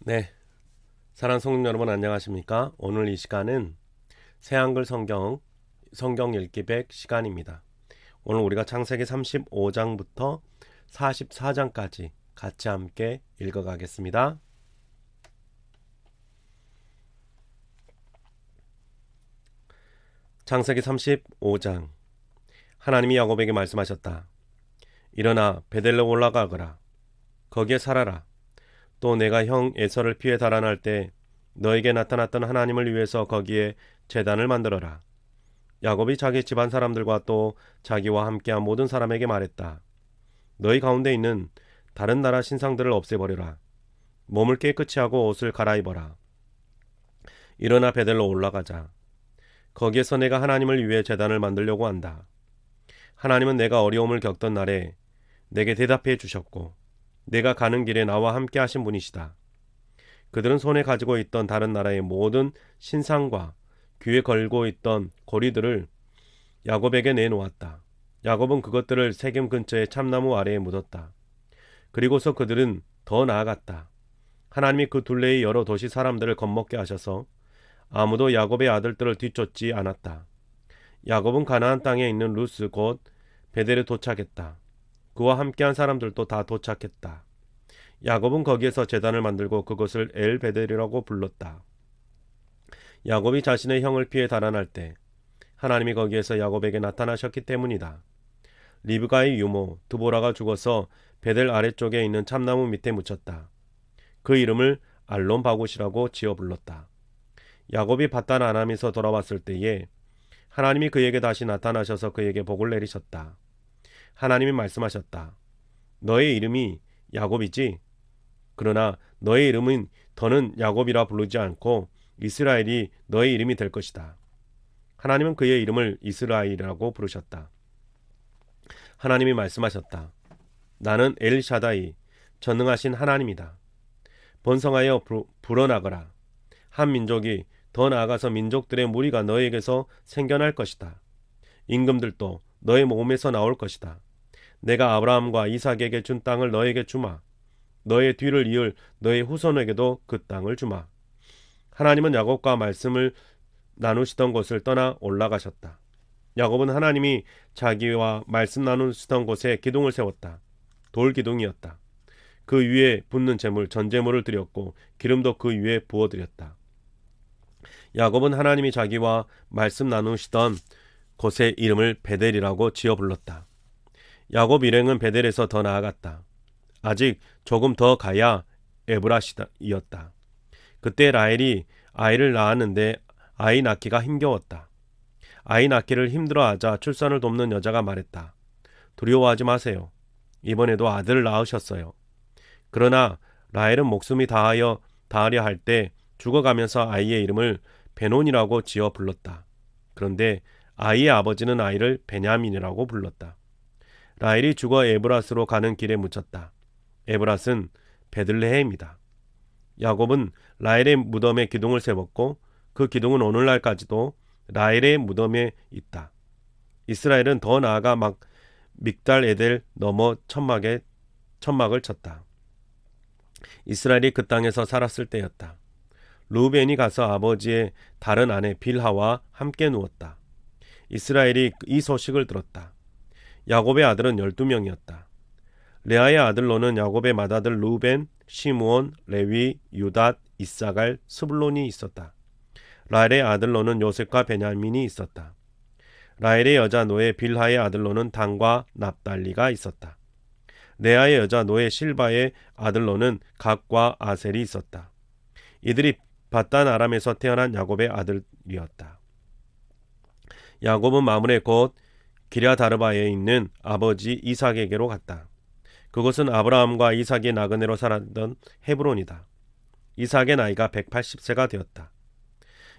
네, 사랑하는 성도 여러분 안녕하십니까? 오늘 이 시간은 새한글 성경 읽기 100 시간입니다. 오늘 우리가 창세기 35장부터 44장까지 같이 함께 읽어가겠습니다. 창세기 35장. 하나님이 야곱에게 말씀하셨다. 일어나 베델로 올라가거라. 거기에 살아라. 또 내가 형 에서를 피해 달아날 때 너에게 나타났던 하나님을 위해서 거기에 제단을 만들어라. 야곱이 자기 집안 사람들과 또 자기와 함께한 모든 사람에게 말했다. 너희 가운데 있는 다른 나라 신상들을 없애버려라. 몸을 깨끗이 하고 옷을 갈아입어라. 일어나 베델로 올라가자. 거기에서 내가 하나님을 위해 제단을 만들려고 한다. 하나님은 내가 어려움을 겪던 날에 내게 대답해 주셨고 내가 가는 길에 나와 함께 하신 분이시다. 그들은 손에 가지고 있던 다른 나라의 모든 신상과 귀에 걸고 있던 고리들을 야곱에게 내놓았다. 야곱은 그것들을 세겜 근처의 참나무 아래에 묻었다. 그리고서 그들은 더 나아갔다. 하나님이 그 둘레의 여러 도시 사람들을 겁먹게 하셔서 아무도 야곱의 아들들을 뒤쫓지 않았다. 야곱은 가나안 땅에 있는 루스 곧 베델에 도착했다. 그와 함께한 사람들도 다 도착했다. 야곱은 거기에서 제단을 만들고 그것을 엘 베델이라고 불렀다. 야곱이 자신의 형을 피해 달아날 때 하나님이 거기에서 야곱에게 나타나셨기 때문이다. 리브가의 유모 드보라가 죽어서 베델 아래쪽에 있는 참나무 밑에 묻혔다. 그 이름을 알론 바굿이라고 지어 불렀다. 야곱이 밧단 아람에서 돌아왔을 때에 하나님이 그에게 다시 나타나셔서 그에게 복을 내리셨다. 하나님이 말씀하셨다. 너의 이름이 야곱이지? 그러나 너의 이름은 더는 야곱이라 부르지 않고 이스라엘이 너의 이름이 될 것이다. 하나님은 그의 이름을 이스라엘이라고 부르셨다. 하나님이 말씀하셨다. 나는 엘샤다이, 전능하신 하나님이다. 번성하여 불어나거라. 한 민족이 더 나아가서 민족들의 무리가 너에게서 생겨날 것이다. 임금들도 너의 몸에서 나올 것이다. 내가 아브라함과 이삭에게 준 땅을 너에게 주마. 너의 뒤를 이을 너의 후손에게도 그 땅을 주마. 하나님은 야곱과 말씀을 나누시던 곳을 떠나 올라가셨다. 야곱은 하나님이 자기와 말씀 나누시던 곳에 기둥을 세웠다. 돌 기둥이었다. 그 위에 붓는 제물 전제물을 드렸고 기름도 그 위에 부어 드렸다. 야곱은 하나님이 자기와 말씀 나누시던 곳의 이름을 베델이라고 지어 불렀다. 야곱 일행은 베델에서 더 나아갔다. 아직 조금 더 가야 에브라시이었다. 그때 라헬이 아이를 낳았는데 아이 낳기가 힘겨웠다. 아이 낳기를 힘들어하자 출산을 돕는 여자가 말했다. 두려워하지 마세요. 이번에도 아들을 낳으셨어요. 그러나 라헬은 목숨이 다하려 할 때 죽어가면서 아이의 이름을 베논이라고 지어 불렀다. 그런데 아이의 아버지는 아이를 베냐민이라고 불렀다. 라헬이 죽어 에브라스로 가는 길에 묻혔다. 에브라스는 베들레헴이다. 야곱은 라헬의 무덤에 기둥을 세웠고 그 기둥은 오늘날까지도 라헬의 무덤에 있다. 이스라엘은 더 나아가 믹달 에델 넘어 천막을 쳤다. 이스라엘이 그 땅에서 살았을 때였다. 르우벤이 가서 아버지의 다른 아내 빌하와 함께 누웠다. 이스라엘이 이 소식을 들었다. 야곱의 아들은 12명이었다. 레아의 아들로는 야곱의 맏아들 르우벤, 시므온, 레위, 유닷, 이사갈, 스불론이 있었다. 라헬의 아들로는 요셉과 베냐민이 있었다. 라헬의 여자 노예 빌하의 아들로는 단과 납달리가 있었다. 레아의 여자 노예 실바의 아들로는 각과 아셀이 있었다. 이들이 밧단 아람에서 태어난 야곱의 아들이었다. 야곱은 마므레 곧 기랴다르바에 있는 아버지 이삭에게로 갔다. 그곳은 아브라함과 이삭이 나그네로 살았던 헤브론이다. 이삭의 나이가 180세가 되었다.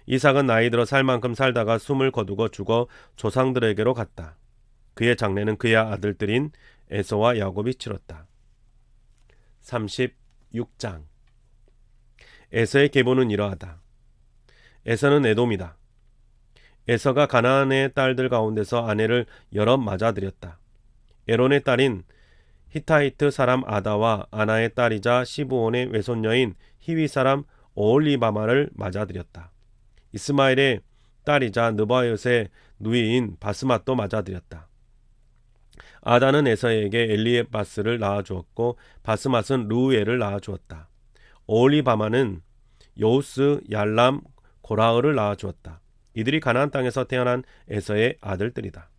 이삭은 나이 들어 살 만큼 살다가 숨을 거두고 죽어 조상들에게로 갔다. 그의 장례는 그의 아들들인 에서와 야곱이 치렀다. 36장. 에서의 계보는 이러하다. 에서는 에돔이다. 에서가 가나안의 딸들 가운데서 아내를 여러 맞아들였다. 에론의 딸인 히타이트 사람 아다와 아나의 딸이자 시브온의 외손녀인 히위 사람 오홀리바마를 맞아들였다. 이스마엘의 딸이자 느바옅의 누이인 바스맛도 맞아들였다. 아다는 에서에게 엘리바스를 낳아주었고 바스맛은 루우엘을 낳아주었다. 오홀리바마는 여우스, 얄람, 고라흐를 낳아주었다. 이들이 가나안 땅에서 태어난 에서의 아들들이다.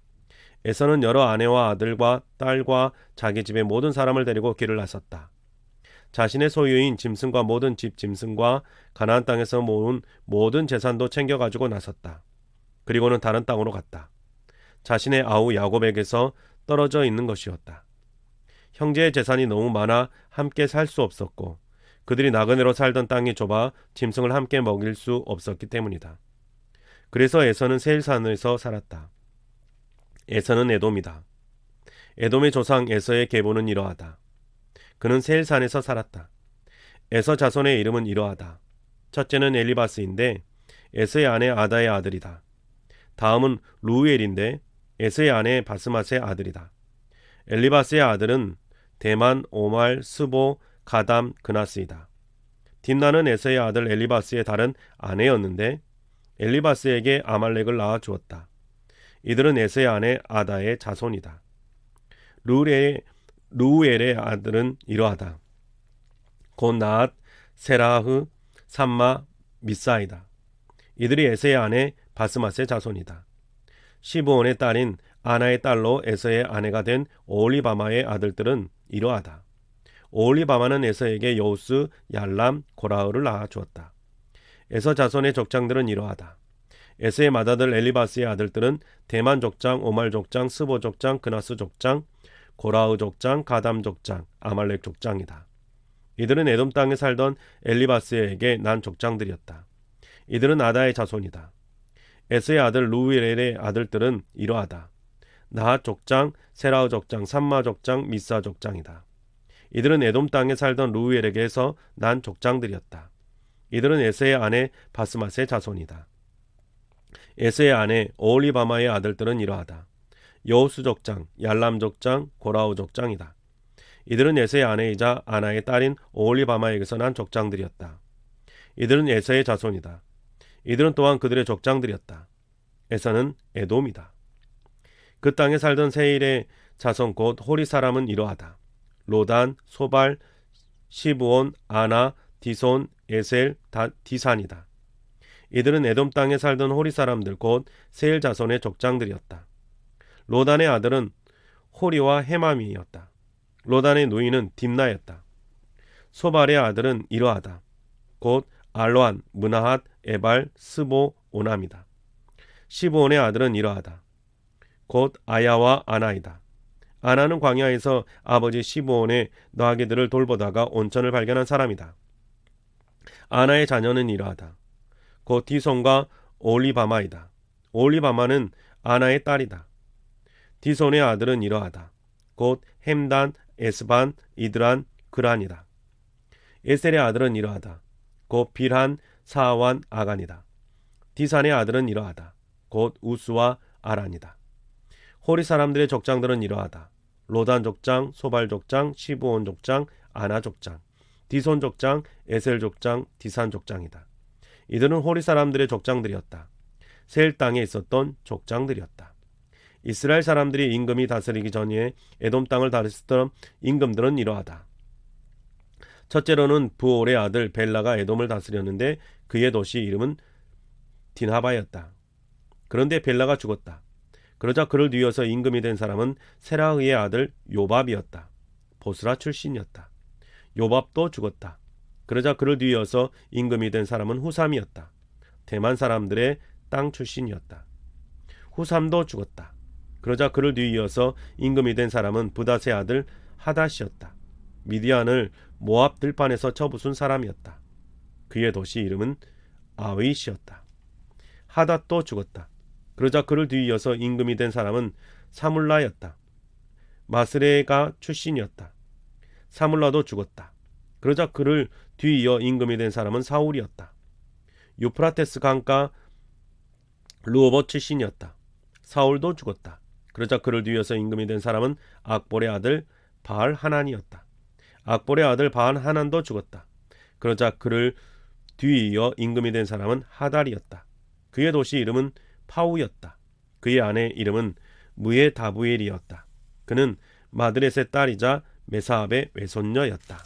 에서는 여러 아내와 아들과 딸과 자기 집의 모든 사람을 데리고 길을 나섰다. 자신의 소유인 짐승과 모든 집 짐승과 가나안 땅에서 모은 모든 재산도 챙겨가지고 나섰다. 그리고는 다른 땅으로 갔다. 자신의 아우 야곱에게서 떨어져 있는 것이었다. 형제의 재산이 너무 많아 함께 살 수 없었고 그들이 나그네로 살던 땅이 좁아 짐승을 함께 먹일 수 없었기 때문이다. 그래서 에서는 세일산에서 살았다. 에서는 에돔이다. 에돔의 조상 에서의 계보는 이러하다. 그는 세일산에서 살았다. 에서 자손의 이름은 이러하다. 첫째는 엘리바스인데 에서의 아내 아다의 아들이다. 다음은 루우엘인데 에서의 아내 바스맛의 아들이다. 엘리바스의 아들은 대만, 오말, 스보, 가담, 그나스이다. 딥나는 에서의 아들 엘리바스의 다른 아내였는데 엘리바스에게 아말렉을 낳아 주었다. 이들은 에서의 아내 아다의 자손이다. 루우엘의 아들은 이러하다. 곧 나앗, 세라흐, 삼마, 미사이다. 이들이 에서의 아내 바스맛의 자손이다. 시브온의 딸인 아나의 딸로 에서의 아내가 된 오홀리바마의 아들들은 이러하다. 오홀리바마는 에서에게 여우스, 얄람, 고라흐를 낳아 주었다. 에서 자손의 족장들은 이러하다. 에서의 맏아들 엘리바스의 아들들은 대만 족장, 오말 족장, 스보 족장, 그나스 족장, 고라흐 족장, 가담 족장, 아말렉 족장이다. 이들은 에돔 땅에 살던 엘리바스에게 난 족장들이었다. 이들은 아다의 자손이다. 에서의 아들 루우엘의 아들들은 이러하다. 나핫 족장, 세라흐 족장, 삼마 족장, 미사 족장이다. 이들은 에돔 땅에 살던 루우엘에게서 난 족장들이었다. 이들은 에서의 아내 바스맛의 자손이다. 에서의 아내 오홀리바마의 아들들은 이러하다. 여우스 족장, 얄람 족장, 고라흐 족장이다. 이들은 에서의 아내이자 아나의 딸인 오홀리바마에게서 난 족장들이었다. 이들은 에서의 자손이다. 이들은 또한 그들의 족장들이었다. 에서는 에돔이다. 그 땅에 살던 세일의 자손 곧 호리 사람은 이러하다. 로단, 소발, 시브온, 아나, 디손, 에셀, 디산이다. 이들은 에돔 땅에 살던 호리 사람들 곧 세일 자손의 족장들이었다. 로단의 아들은 호리와 헤맘이었다. 로단의 누이는 딥나였다. 소발의 아들은 이러하다. 곧 알로안, 문하핫, 에발, 스보, 오남이다. 시브온의 아들은 이러하다. 곧 아야와 아나이다. 아나는 광야에서 아버지 시브온의 너하기들을 돌보다가 온천을 발견한 사람이다. 아나의 자녀는 이러하다. 곧 디손과 오홀리바마이다. 오홀리바마는 아나의 딸이다. 디손의 아들은 이러하다. 곧 햄단, 에스반, 이드란, 그란이다. 에셀의 아들은 이러하다. 곧 빌한, 사완, 아간이다. 디산의 아들은 이러하다. 곧 우스와 아란이다. 호리 사람들의 족장들은 이러하다. 로단 족장, 소발 족장, 시브온 족장, 아나 족장, 디손 족장, 에셀 족장, 디산 족장이다. 이들은 호리 사람들의 족장들이었다. 세일 땅에 있었던 족장들이었다. 이스라엘 사람들이 임금이 다스리기 전에 에돔 땅을 다스리던 임금들은 이러하다. 첫째로는 부올의 아들 벨라가 에돔을 다스렸는데 그의 도시 이름은 딘하바였다. 그런데 벨라가 죽었다. 그러자 그를 뒤이어서 임금이 된 사람은 세라흐의 아들 요밥이었다. 보스라 출신이었다. 요밥도 죽었다. 그러자 그를 뒤이어서 임금이 된 사람은 후삼이었다. 대만 사람들의 땅 출신이었다. 후삼도 죽었다. 그러자 그를 뒤이어서 임금이 된 사람은 부닷의 아들 하닷이었다. 미디안을 모압 들판에서 쳐부순 사람이었다. 그의 도시 이름은 아윗이었다. 하닷도 죽었다. 그러자 그를 뒤이어서 임금이 된 사람은 사물라였다. 마스레가 출신이었다. 사물라도 죽었다. 그러자 그를 뒤이어 임금이 된 사람은 사울이었다. 유프라테스 강가 르호봇 출신이었다. 사울도 죽었다. 그러자 그를 뒤이어서 임금이 된 사람은 악볼의 아들 바알 하난이었다. 악볼의 아들 바알 하난도 죽었다. 그러자 그를 뒤이어 임금이 된 사람은 하달이었다. 그의 도시 이름은 파우였다. 그의 아내 이름은 무에다부엘이었다. 그는 마드렛의 딸이자 메사압의 외손녀였다.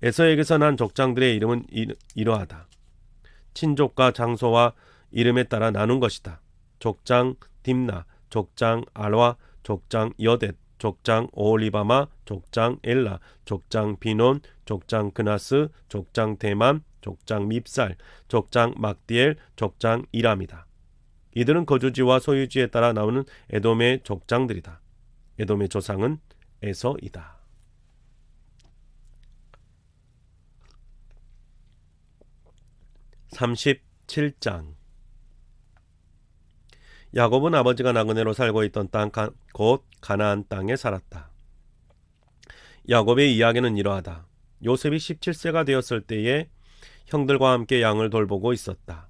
에서에게서 난 족장들의 이름은 이러하다. 친족과 장소와 이름에 따라 나눈 것이다. 족장 딥나, 족장 알와, 족장 여댓, 족장 오홀리바마, 족장 엘라, 족장 비논, 족장 그나스, 족장 대만, 족장 밉살, 족장 막디엘, 족장 이람이다. 이들은 거주지와 소유지에 따라 나오는 에돔의 족장들이다. 에돔의 조상은 에서이다. 37장. 야곱은 아버지가 나그네로 살고 있던 땅 곧 가나안 땅에 살았다. 야곱의 이야기는 이러하다. 요셉이 17세가 되었을 때에 형들과 함께 양을 돌보고 있었다.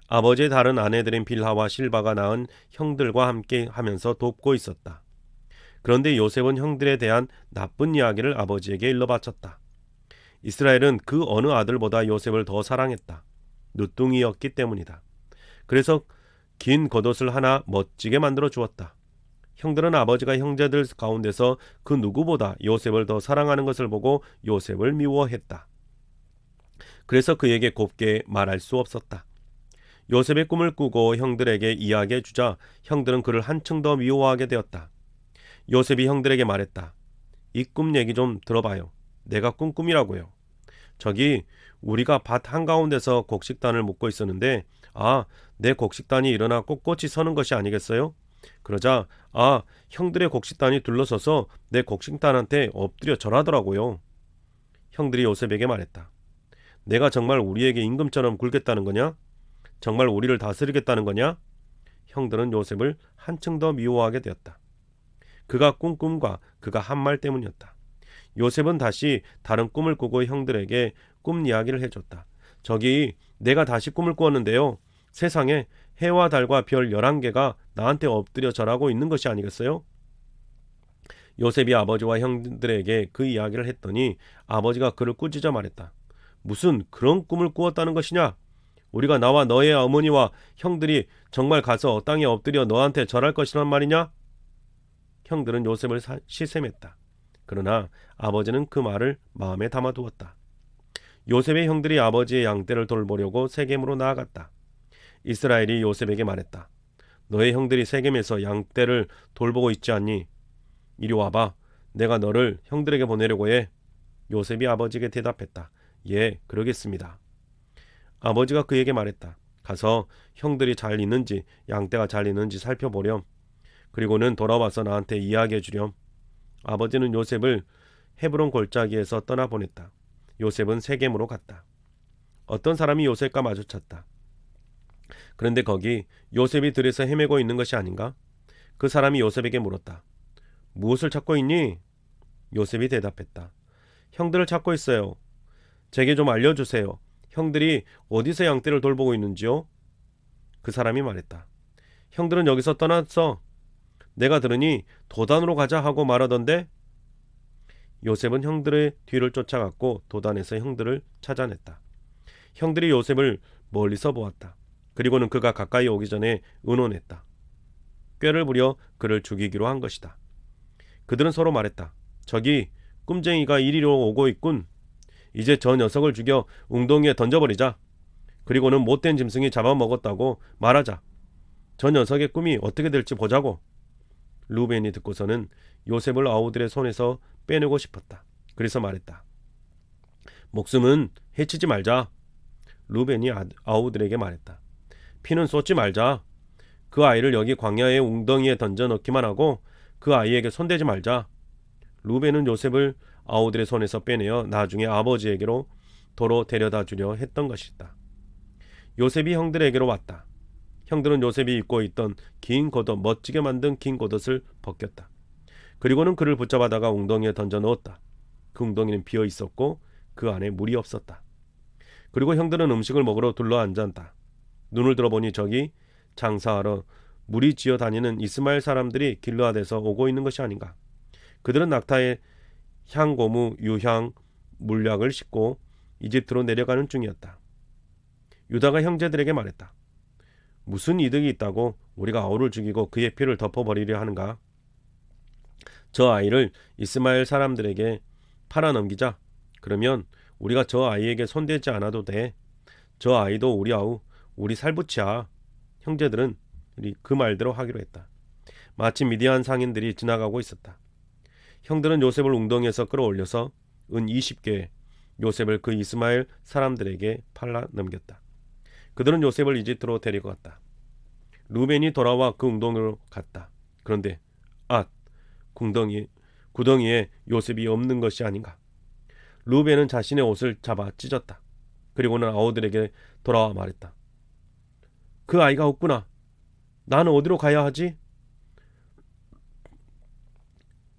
아버지의 다른 아내들인 빌하와 실바가 낳은 형들과 함께 하면서 돕고 있었다. 그런데 요셉은 형들에 대한 나쁜 이야기를 아버지에게 일러바쳤다. 이스라엘은 그 어느 아들보다 요셉을 더 사랑했다. 누뚱이였기 때문이다. 그래서 긴 겉옷을 하나 멋지게 만들어 주었다. 형들은 아버지가 형제들 가운데서 그 누구보다 요셉을 더 사랑하는 것을 보고 요셉을 미워했다. 그래서 그에게 곱게 말할 수 없었다. 요셉의 꿈을 꾸고 형들에게 이야기해 주자 형들은 그를 한층 더 미워하게 되었다. 요셉이 형들에게 말했다. 이 꿈 얘기 좀 들어봐요. 내가 꾼 꿈이라고요. 저기 우리가 밭 한가운데서 곡식단을 묶고 있었는데 내 곡식단이 일어나 꼿꼿이 서는 것이 아니겠어요? 그러자 형들의 곡식단이 둘러서서 내 곡식단한테 엎드려 절하더라고요. 형들이 요셉에게 말했다. 내가 정말 우리에게 임금처럼 굴겠다는 거냐? 정말 우리를 다스리겠다는 거냐? 형들은 요셉을 한층 더 미워하게 되었다. 그가 꾼 꿈과 그가 한 말 때문이었다. 요셉은 다시 다른 꿈을 꾸고 형들에게 꿈 이야기를 해줬다. 저기 내가 다시 꿈을 꾸었는데요. 세상에 해와 달과 별 11개가 나한테 엎드려 절하고 있는 것이 아니겠어요? 요셉이 아버지와 형들에게 그 이야기를 했더니 아버지가 그를 꾸짖어 말했다. 무슨 그런 꿈을 꾸었다는 것이냐? 우리가 나와 너의 어머니와 형들이 정말 가서 땅에 엎드려 너한테 절할 것이란 말이냐? 형들은 요셉을 시샘했다. 그러나 아버지는 그 말을 마음에 담아두었다. 요셉의 형들이 아버지의 양떼를 돌보려고 세겜으로 나아갔다. 이스라엘이 요셉에게 말했다. 너의 형들이 세겜에서 양떼를 돌보고 있지 않니? 이리 와봐. 내가 너를 형들에게 보내려고 해. 요셉이 아버지에게 대답했다. 예, 그러겠습니다. 아버지가 그에게 말했다. 가서 형들이 잘 있는지 양떼가 잘 있는지 살펴보렴. 그리고는 돌아와서 나한테 이야기해 주렴. 아버지는 요셉을 헤브론 골짜기에서 떠나보냈다. 요셉은 세겜으로 갔다. 어떤 사람이 요셉과 마주쳤다. 그런데 거기 요셉이 들에서 헤매고 있는 것이 아닌가? 그 사람이 요셉에게 물었다. 무엇을 찾고 있니? 요셉이 대답했다. 형들을 찾고 있어요. 제게 좀 알려주세요. 형들이 어디서 양떼를 돌보고 있는지요? 그 사람이 말했다. 형들은 여기서 떠났어. 내가 들으니 도단으로 가자 하고 말하던데? 요셉은 형들의 뒤를 쫓아갔고 도단에서 형들을 찾아냈다. 형들이 요셉을 멀리서 보았다. 그리고는 그가 가까이 오기 전에 의논했다. 꾀를 부려 그를 죽이기로 한 것이다. 그들은 서로 말했다. 저기 꿈쟁이가 이리로 오고 있군. 이제 저 녀석을 죽여 웅덩이에 던져버리자. 그리고는 못된 짐승이 잡아먹었다고 말하자. 저 녀석의 꿈이 어떻게 될지 보자고. 루벤이 듣고서는 요셉을 아우들의 손에서 빼내고 싶었다. 그래서 말했다. 목숨은 해치지 말자. 루벤이 아우들에게 말했다. 피는 쏟지 말자. 그 아이를 여기 광야의 웅덩이에 던져 넣기만 하고 그 아이에게 손대지 말자. 루벤은 요셉을 아우들의 손에서 빼내어 나중에 아버지에게로 도로 데려다 주려 했던 것이다. 요셉이 형들에게로 왔다. 형들은 요셉이 입고 있던 긴 겉옷, 멋지게 만든 긴 겉옷을 벗겼다. 그리고는 그를 붙잡아다가 웅덩이에 던져 넣었다. 그 웅덩이는 비어 있었고 그 안에 물이 없었다. 그리고 형들은 음식을 먹으러 둘러 앉았다. 눈을 들어보니 저기 장사하러 무리 지어 다니는 이스마엘 사람들이 길르앗에서 오고 있는 것이 아닌가. 그들은 낙타에 향고무, 유향, 물약을 싣고 이집트로 내려가는 중이었다. 유다가 형제들에게 말했다. 무슨 이득이 있다고 우리가 아우를 죽이고 그의 피를 덮어버리려 하는가? 저 아이를 이스마엘 사람들에게 팔아넘기자. 그러면 우리가 저 아이에게 손대지 않아도 돼. 저 아이도 우리 아우, 우리 살붙이야. 형제들은 그 말대로 하기로 했다. 마침 미디안 상인들이 지나가고 있었다. 형들은 요셉을 웅덩이에서 끌어올려서 은 20개 요셉을 그 이스마엘 사람들에게 팔아 넘겼다. 그들은 요셉을 이집트로 데리고 갔다. 루벤이 돌아와 그 웅덩이로 갔다. 그런데 구덩이에 요셉이 없는 것이 아닌가. 루벤은 자신의 옷을 잡아 찢었다. 그리고는 아우들에게 돌아와 말했다. 그 아이가 없구나. 나는 어디로 가야 하지?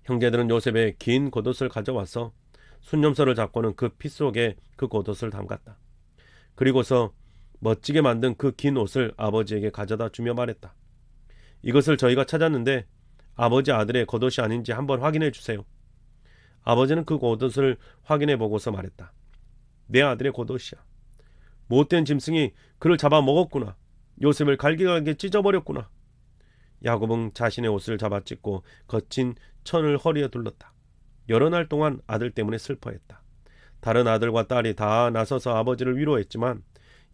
형제들은 요셉의 긴 겉옷을 가져와서 순념서를 잡고는 그 피 속에 그 겉옷을 담갔다. 그리고서 멋지게 만든 그 긴 옷을 아버지에게 가져다 주며 말했다. 이것을 저희가 찾았는데 아버지 아들의 겉옷이 아닌지 한번 확인해 주세요. 아버지는 그 겉옷을 확인해 보고서 말했다. 내 아들의 겉옷이야. 못된 짐승이 그를 잡아 먹었구나. 요셉을 갈기갈기 찢어버렸구나. 야곱은 자신의 옷을 잡아 찢고 거친 천을 허리에 둘렀다. 여러 날 동안 아들 때문에 슬퍼했다. 다른 아들과 딸이 다 나서서 아버지를 위로했지만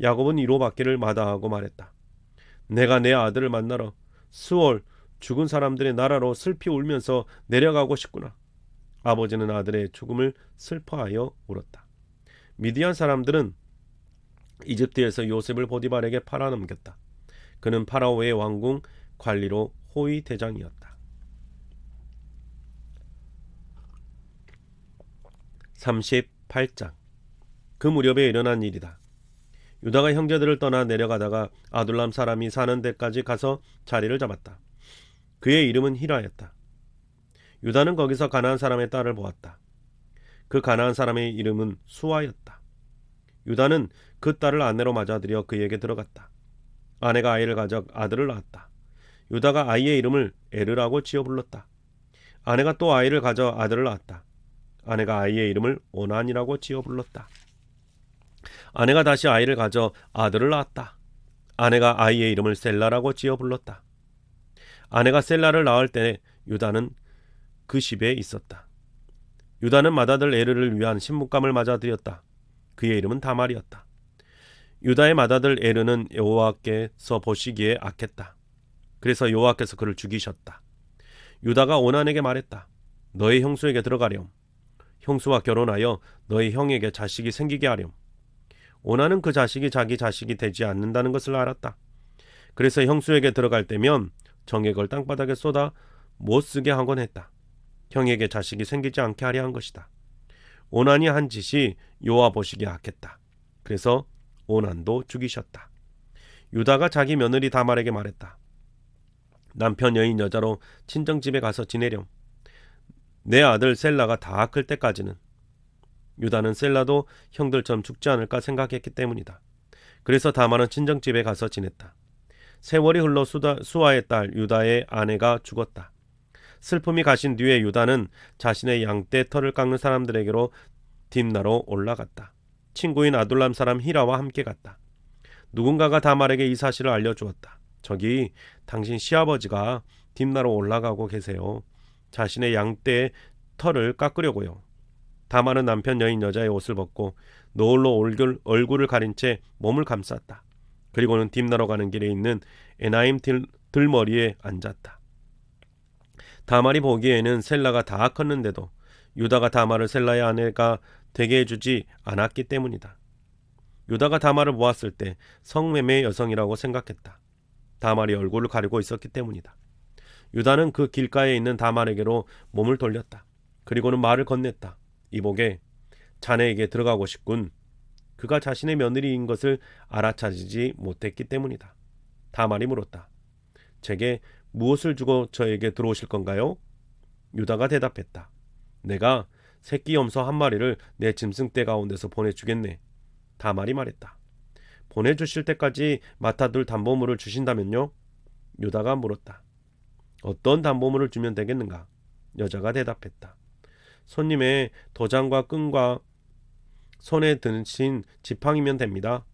야곱은 위로받기를 마다하고 말했다. 내가 내 아들을 만나러 수월 죽은 사람들의 나라로 슬피 울면서 내려가고 싶구나. 아버지는 아들의 죽음을 슬퍼하여 울었다. 미디안 사람들은 이집트에서 요셉을 보디발에게 팔아넘겼다. 그는 파라오의 왕궁 관리로 호위 대장이었다. 38장. 그 무렵에 일어난 일이다. 유다가 형제들을 떠나 내려가다가 아둘람 사람이 사는 데까지 가서 자리를 잡았다. 그의 이름은 히라였다. 유다는 거기서 가나안 사람의 딸을 보았다. 그 가나안 사람의 이름은 수아였다. 유다는 그 딸을 아내로 맞아들여 그에게 들어갔다. 아내가 아이를 가져 아들을 낳았다. 유다가 아이의 이름을 에르라고 지어 불렀다. 아내가 또 아이를 가져 아들을 낳았다. 아내가 아이의 이름을 오난이라고 지어 불렀다. 아내가 다시 아이를 가져 아들을 낳았다. 아내가 아이의 이름을 셀라라고 지어 불렀다. 아내가 셀라를 낳을 때 유다는 그 집에 있었다. 유다는 맏아들 에르를 위한 신뭇감을 맞아들였다. 그의 이름은 다말이었다. 유다의 맏아들 에르는 여호와께서 보시기에 악했다. 그래서 여호와께서 그를 죽이셨다. 유다가 오난에게 말했다. 너의 형수에게 들어가렴. 형수와 결혼하여 너의 형에게 자식이 생기게 하렴. 오난은 그 자식이 자기 자식이 되지 않는다는 것을 알았다. 그래서 형수에게 들어갈 때면 정액을 땅바닥에 쏟아 못 쓰게 하곤 했다. 형에게 자식이 생기지 않게 하려 한 것이다. 오난이 한 짓이 여호와 보시기에 악했다. 그래서 오난도 죽이셨다. 유다가 자기 며느리 다말에게 말했다. 남편 여인 여자로 친정집에 가서 지내렴. 내 아들 셀라가 다 클 때까지는. 유다는 셀라도 형들처럼 죽지 않을까 생각했기 때문이다. 그래서 다말은 친정집에 가서 지냈다. 세월이 흘러 수아의 딸 유다의 아내가 죽었다. 슬픔이 가신 뒤에 유다는 자신의 양떼 털을 깎는 사람들에게로 딥나로 올라갔다. 친구인 아둘람 사람 히라와 함께 갔다. 누군가가 다말에게 이 사실을 알려주었다. 저기 당신 시아버지가 딥나로 올라가고 계세요. 자신의 양떼의 털을 깎으려고요. 다말은 남편 여인 여자의 옷을 벗고 노을로 얼굴을 가린 채 몸을 감쌌다. 그리고는 딥나로 가는 길에 있는 에나임 들머리에 앉았다. 다말이 보기에는 셀라가 다 컸는데도 유다가 다말을 셀라의 아내가 되게 해주지 않았기 때문이다. 유다가 다말을 보았을 때 성매매 여성이라고 생각했다. 다말이 얼굴을 가리고 있었기 때문이다. 유다는 그 길가에 있는 다말에게로 몸을 돌렸다. 그리고는 말을 건넸다. 이복에 자네에게 들어가고 싶군. 그가 자신의 며느리인 것을 알아차리지 못했기 때문이다. 다말이 물었다. 제게 무엇을 주고 저에게 들어오실 건가요? 유다가 대답했다. 내가 새끼 염소 한 마리를 내 짐승떼 가운데서 보내주겠네. 다말이 말했다. 보내주실 때까지 맡아둘 담보물을 주신다면요? 유다가 물었다. 어떤 담보물을 주면 되겠는가? 여자가 대답했다. 손님의 도장과 끈과 손에 드신 지팡이면 됩니다.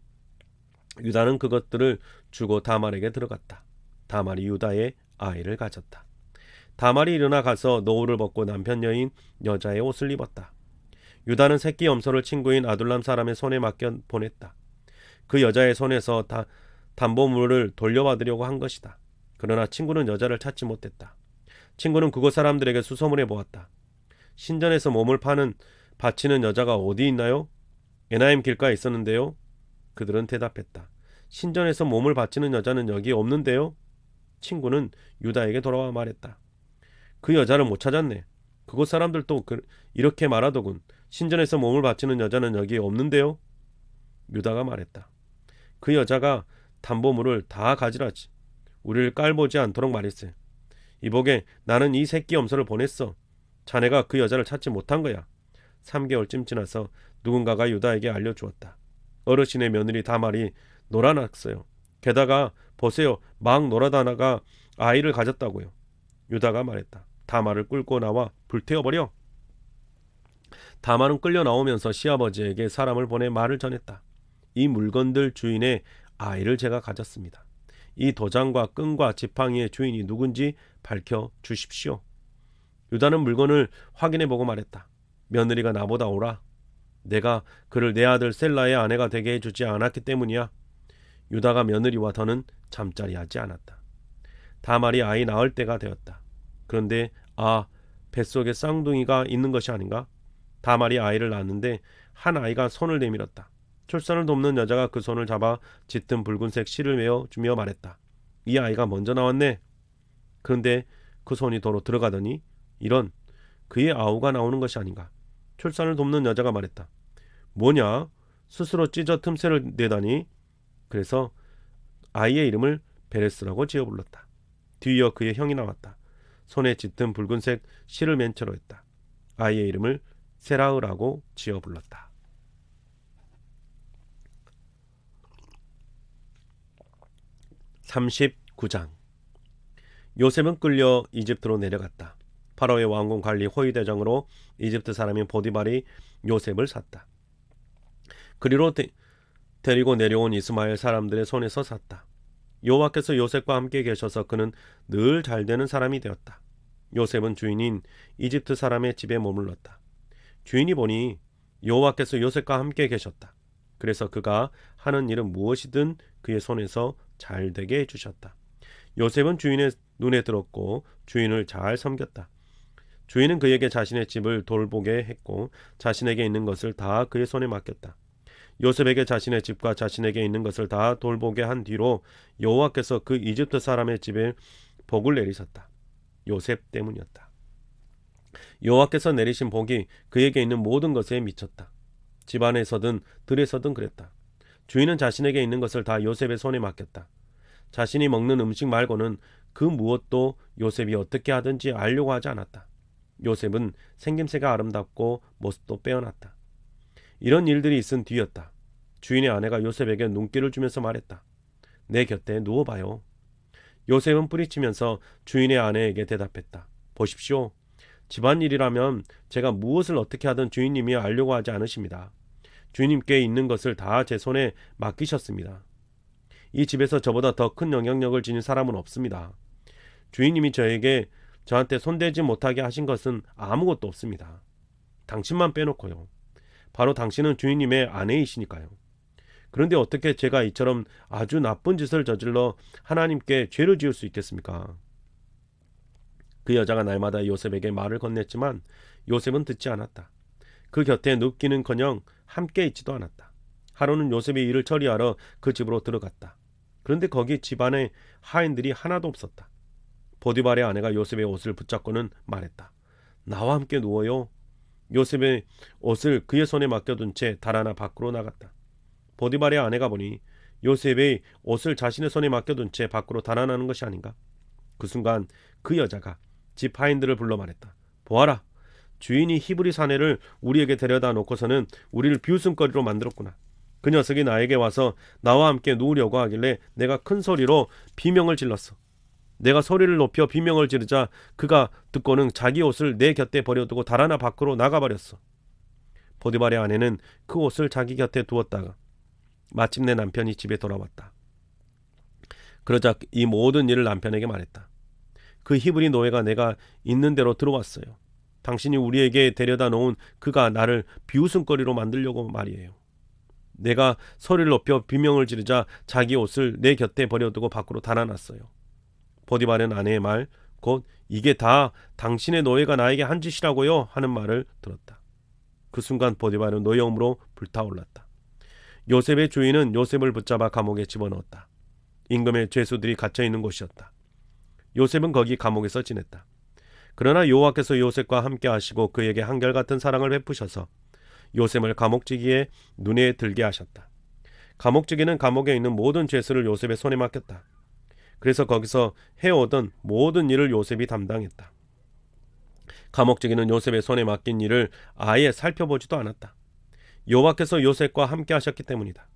유다는 그것들을 주고 다말에게 들어갔다. 다말이 유다의 아이를 가졌다. 다말이 일어나 가서 노울을 벗고 남편 여인 여자의 옷을 입었다. 유다는 새끼 염소를 친구인 아둘람 사람의 손에 맡겨 보냈다. 그 여자의 손에서 담보물을 돌려받으려고 한 것이다. 그러나 친구는 여자를 찾지 못했다. 친구는 그곳 사람들에게 수소문해 보았다. 신전에서 몸을 바치는 여자가 어디 있나요? 에나임 길가에 있었는데요. 그들은 대답했다. 신전에서 몸을 바치는 여자는 여기 없는데요. 친구는 유다에게 돌아와 말했다. 그 여자를 못 찾았네. 그곳 사람들도 이렇게 말하더군. 신전에서 몸을 바치는 여자는 여기 없는데요. 유다가 말했다. 그 여자가 담보물을 다 가지라지. 우리를 깔보지 않도록 말했어요. 이보게 나는 이 새끼 염소를 보냈어. 자네가 그 여자를 찾지 못한 거야. 3개월쯤 지나서 누군가가 유다에게 알려주었다. 어르신의 며느리 다말이 놀아났어요. 게다가 보세요. 막 놀아다가 아이를 가졌다고요. 유다가 말했다. 다말을 끌고 나와 불태워버려. 다말은 끌려 나오면서 시아버지에게 사람을 보내 말을 전했다. 이 물건들 주인의 아이를 제가 가졌습니다. 이 도장과 끈과 지팡이의 주인이 누군지 밝혀 주십시오. 유다는 물건을 확인해보고 말했다. 며느리가 나보다 오라. 내가 그를 내 아들 셀라의 아내가 되게 해주지 않았기 때문이야. 유다가 며느리와 더는 잠자리하지 않았다. 다말이 아이 낳을 때가 되었다. 그런데 뱃속에 쌍둥이가 있는 것이 아닌가? 다말이 아이를 낳았는데 한 아이가 손을 내밀었다. 출산을 돕는 여자가 그 손을 잡아 짙은 붉은색 실을 메어 주며 말했다. 이 아이가 먼저 나왔네. 그런데 그 손이 도로 들어가더니 이런 그의 아우가 나오는 것이 아닌가? 출산을 돕는 여자가 말했다. 뭐냐? 스스로 찢어 틈새를 내다니. 그래서 아이의 이름을 베레스라고 지어 불렀다. 뒤이어 그의 형이 나왔다. 손에 짙은 붉은색 실을 맨 채로 했다. 아이의 이름을 세라흐라고 지어 불렀다. 39장. 요셉은 끌려 이집트로 내려갔다. 파라오의 왕궁 관리 호위대장으로 이집트 사람인 보디발이 요셉을 샀다. 그리로 데리고 내려온 이스마엘 사람들의 손에서 샀다. 여호와께서 요셉과 함께 계셔서 그는 늘 잘되는 사람이 되었다. 요셉은 주인인 이집트 사람의 집에 머물렀다. 주인이 보니 여호와께서 요셉과 함께 계셨다. 그래서 그가 하는 일은 무엇이든 그의 손에서 잘되게 해주셨다. 요셉은 주인의 눈에 들었고 주인을 잘 섬겼다. 주인은 그에게 자신의 집을 돌보게 했고 자신에게 있는 것을 다 그의 손에 맡겼다. 요셉에게 자신의 집과 자신에게 있는 것을 다 돌보게 한 뒤로 여호와께서 그 이집트 사람의 집에 복을 내리셨다. 요셉 때문이었다. 여호와께서 내리신 복이 그에게 있는 모든 것에 미쳤다. 집안에서든 들에서든 그랬다. 주인은 자신에게 있는 것을 다 요셉의 손에 맡겼다. 자신이 먹는 음식 말고는 그 무엇도 요셉이 어떻게 하든지 알려고 하지 않았다. 요셉은 생김새가 아름답고 모습도 빼어났다. 이런 일들이 있은 뒤였다. 주인의 아내가 요셉에게 눈길을 주면서 말했다. 내 곁에 누워봐요. 요셉은 뿌리치면서 주인의 아내에게 대답했다. 보십시오. 집안일이라면 제가 무엇을 어떻게 하든 주인님이 알려고 하지 않으십니다. 주인님께 있는 것을 다 제 손에 맡기셨습니다. 이 집에서 저보다 더 큰 영향력을 지닌 사람은 없습니다. 주인님이 저한테 손대지 못하게 하신 것은 아무것도 없습니다. 당신만 빼놓고요. 바로 당신은 주인님의 아내이시니까요. 그런데 어떻게 제가 이처럼 아주 나쁜 짓을 저질러 하나님께 죄를 지을 수 있겠습니까? 그 여자가 날마다 요셉에게 말을 건넸지만 요셉은 듣지 않았다. 그 곁에 눕기는커녕 함께 있지도 않았다. 하루는 요셉이 일을 처리하러 그 집으로 들어갔다. 그런데 거기 집안에 하인들이 하나도 없었다. 보디발의 아내가 요셉의 옷을 붙잡고는 말했다. 나와 함께 누워요. 요셉의 옷을 그의 손에 맡겨둔 채 달아나 밖으로 나갔다. 보디발의 아내가 보니 요셉의 옷을 자신의 손에 맡겨둔 채 밖으로 달아나는 것이 아닌가? 그 순간 그 여자가 집 하인들을 불러 말했다. 보아라. 주인이 히브리 사내를 우리에게 데려다 놓고서는 우리를 비웃음거리로 만들었구나. 그 녀석이 나에게 와서 나와 함께 누우려고 하길래 내가 큰 소리로 비명을 질렀어. 내가 소리를 높여 비명을 지르자 그가 듣고는 자기 옷을 내 곁에 버려두고 달아나 밖으로 나가버렸어. 보디발의 아내는 그 옷을 자기 곁에 두었다가 마침내 남편이 집에 돌아왔다. 그러자 이 모든 일을 남편에게 말했다. 그 히브리 노예가 내가 있는 대로 들어왔어요. 당신이 우리에게 데려다 놓은 그가 나를 비웃음거리로 만들려고 말이에요. 내가 소리를 높여 비명을 지르자 자기 옷을 내 곁에 버려두고 밖으로 달아났어요. 보디발은 아내의 말, 곧 이게 다 당신의 노예가 나에게 한 짓이라고요 하는 말을 들었다. 그 순간 보디발은 노여움으로 불타올랐다. 요셉의 주인은 요셉을 붙잡아 감옥에 집어넣었다. 임금의 죄수들이 갇혀있는 곳이었다. 요셉은 거기 감옥에서 지냈다. 그러나 여호와께서 요셉과 함께 하시고 그에게 한결같은 사랑을 베푸셔서 요셉을 감옥지기에 눈에 들게 하셨다. 감옥지기는 감옥에 있는 모든 죄수를 요셉의 손에 맡겼다. 그래서 거기서 해오던 모든 일을 요셉이 담당했다. 감옥지기는 요셉의 손에 맡긴 일을 아예 살펴보지도 않았다. 여호와께서 요셉과 함께 하셨기 때문이다.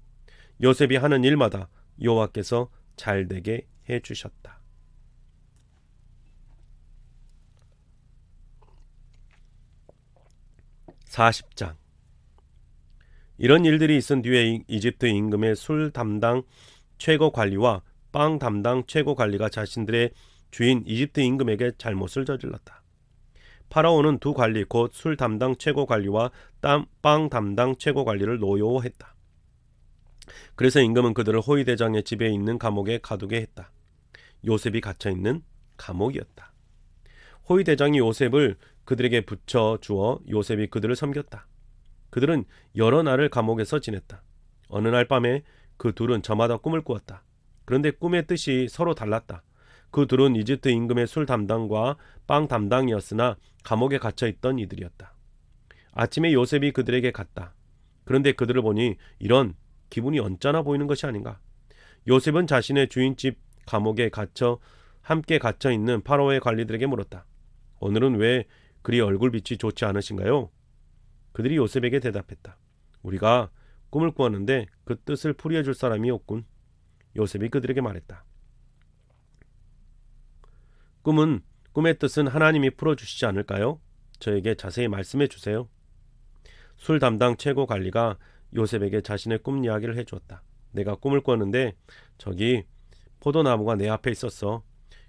요셉이 하는 일마다 여호와께서 잘되게 해주셨다. 40장. 이런 일들이 있은 뒤에 이집트 임금의 술 담당 최고 관리와 빵 담당 최고 관리가 자신들의 주인 이집트 임금에게 잘못을 저질렀다. 파라오는 두 관리 곧 술 담당 최고 관리와 빵 담당 최고 관리를 노여워했다. 그래서 임금은 그들을 호위대장의 집에 있는 감옥에 가두게 했다. 요셉이 갇혀있는 감옥이었다. 호위대장이 요셉을 그들에게 붙여 주어 요셉이 그들을 섬겼다. 그들은 여러 날을 감옥에서 지냈다. 어느 날 밤에 그 둘은 저마다 꿈을 꾸었다. 그런데 꿈의 뜻이 서로 달랐다. 그 둘은 이집트 임금의 술 담당과 빵 담당이었으나 감옥에 갇혀 있던 이들이었다. 아침에 요셉이 그들에게 갔다. 그런데 그들을 보니 이런 기분이 언짢아 보이는 것이 아닌가. 요셉은 자신의 주인집 감옥에 함께 갇혀 있는 파라오의 관리들에게 물었다. 오늘은 왜 그리 얼굴빛이 좋지 않으신가요? 그들이 요셉에게 대답했다. 우리가 꿈을 꾸었는데 그 뜻을 풀이해 줄 사람이 없군. 요셉이 그들에게 말했다. 꿈의 뜻은 하나님이 풀어주시지 않을까요? 저에게 자세히 말씀해 주세요. 술 담당 최고 관리가 요셉에게 자신의 꿈 이야기를 해주었다. 내가 꿈을 꿨는데 저기 포도나무가 내 앞에 있었어.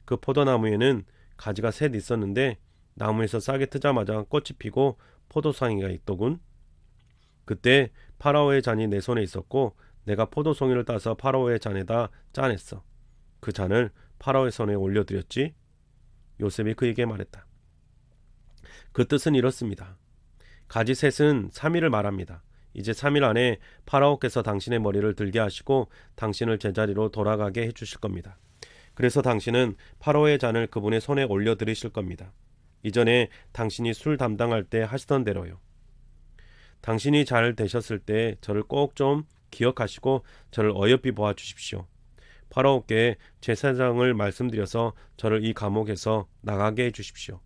그 포도나무에는 가지가 셋 있었는데 나무에서 싹이 트자마자 꽃이 피고 포도송이가 있더군. 그때 파라오의 잔이 내 손에 있었고 내가 포도송이를 따서 파라오의 잔에다 짜냈어. 그 잔을 파라오의 손에 올려드렸지. 요셉이 그에게 말했다. 그 뜻은 이렇습니다. 가지 셋은 3일을 말합니다. 이제 3일 안에 파라오께서 당신의 머리를 들게 하시고 당신을 제자리로 돌아가게 해주실 겁니다. 그래서 당신은 파라오의 잔을 그분의 손에 올려드리실 겁니다. 이전에 당신이 술 담당할 때 하시던 대로요. 당신이 잘 되셨을 때 저를 꼭 좀 기억하시고 저를 어여삐 보아 주십시오. 파라오께 제 사정을 말씀드려서 저를 이 감옥에서 나가게 해주십시오.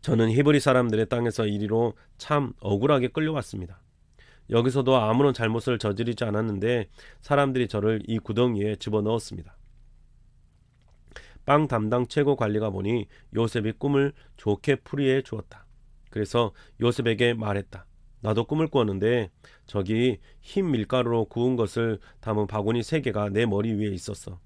저는 히브리 사람들의 땅에서 이리로 참 억울하게 끌려왔습니다. 여기서도 아무런 잘못을 저지르지 않았는데 사람들이 저를 이 구덩이에 집어넣었습니다. 빵 담당 최고 관리가 보니 요셉이 꿈을 좋게 풀이해 주었다. 그래서 요셉에게 말했다. 나도 꿈을 꾸었는데 저기 흰 밀가루로 구운 것을 담은 바구니 3개가 내 머리 위에 있었어.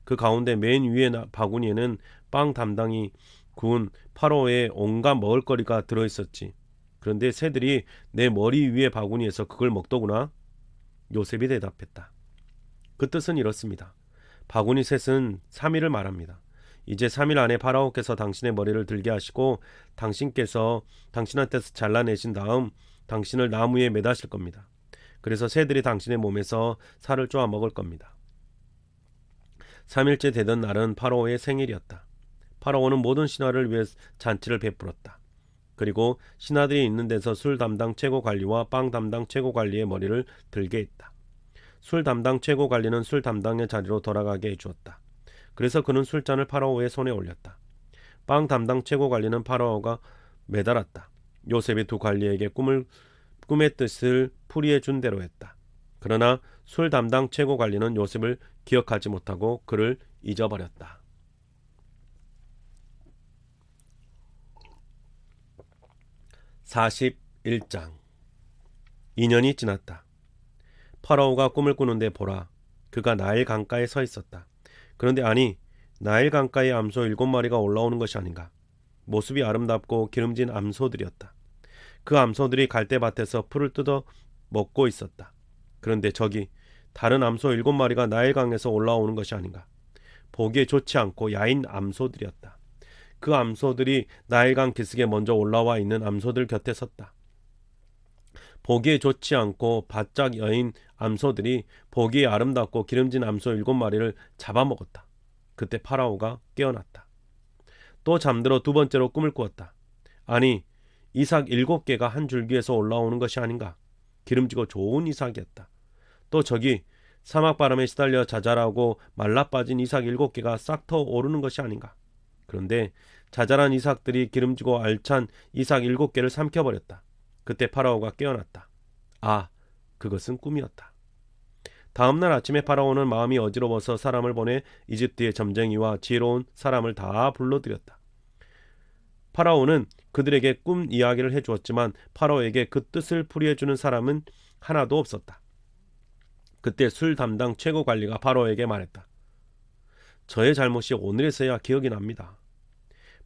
그 가운데 맨 위에 바구니에는 빵 담당이 구운 파라오의 온갖 먹을거리가 들어있었지. 그런데 새들이 내 머리 위에 바구니에서 그걸 먹더구나. 요셉이 대답했다. 그 뜻은 이렇습니다. 바구니 셋은 3일을 말합니다. 이제 3일 안에 파라오께서 당신의 머리를 들게 하시고 당신께서 당신한테서 잘라내신 다음 당신을 나무에 매다실 겁니다. 그래서 새들이 당신의 몸에서 살을 쪼아 먹을 겁니다. 3일째 되던 날은 파라오의 생일이었다. 파라오는 모든 신하를 위해 잔치를 베풀었다. 그리고 신하들이 있는 데서 술 담당 최고 관리와 빵 담당 최고 관리의 머리를 들게 했다. 술 담당 최고 관리는 술 담당의 자리로 돌아가게 해주었다. 그래서 그는 술잔을 파라오의 손에 올렸다. 빵 담당 최고 관리는 파라오가 매달았다. 요셉이 두 관리에게 꿈의 뜻을 풀이해 준 대로 했다. 그러나 술 담당 최고 관리는 요셉을 기억하지 못하고 그를 잊어버렸다. 41장. 2년이 지났다. 파라오가 꿈을 꾸는데 보라, 그가 나일 강가에 서 있었다. 그런데 아니, 나일 강가에 암소 7마리가 올라오는 것이 아닌가. 모습이 아름답고 기름진 암소들이었다. 그 암소들이 갈대밭에서 풀을 뜯어 먹고 있었다. 그런데 저기 다른 암소 7마리가 나일강에서 올라오는 것이 아닌가. 보기에 좋지 않고 야인 암소들이었다. 그 암소들이 나일강 기슭에 먼저 올라와 있는 암소들 곁에 섰다. 보기에 좋지 않고 바짝 여인 암소들이 보기에 아름답고 기름진 암소 7마리를 잡아먹었다. 그때 파라오가 깨어났다. 또 잠들어 두 번째로 꿈을 꾸었다. 아니, 이삭 7개가 한 줄기에서 올라오는 것이 아닌가. 기름지고 좋은 이삭이었다. 또 저기 사막바람에 시달려 자잘하고 말라빠진 이삭 7개가 싹터 오르는 것이 아닌가. 그런데 자잘한 이삭들이 기름지고 알찬 이삭 7개를 삼켜버렸다. 그때 파라오가 깨어났다. 아, 그것은 꿈이었다. 다음날 아침에 파라오는 마음이 어지러워서 사람을 보내 이집트의 점쟁이와 지혜로운 사람을 다 불러들였다. 파라오는 그들에게 꿈 이야기를 해주었지만 파라오에게 그 뜻을 풀이해주는 사람은 하나도 없었다. 그때 술 담당 최고 관리가 파라오에게 말했다. 저의 잘못이 오늘에서야 기억이 납니다.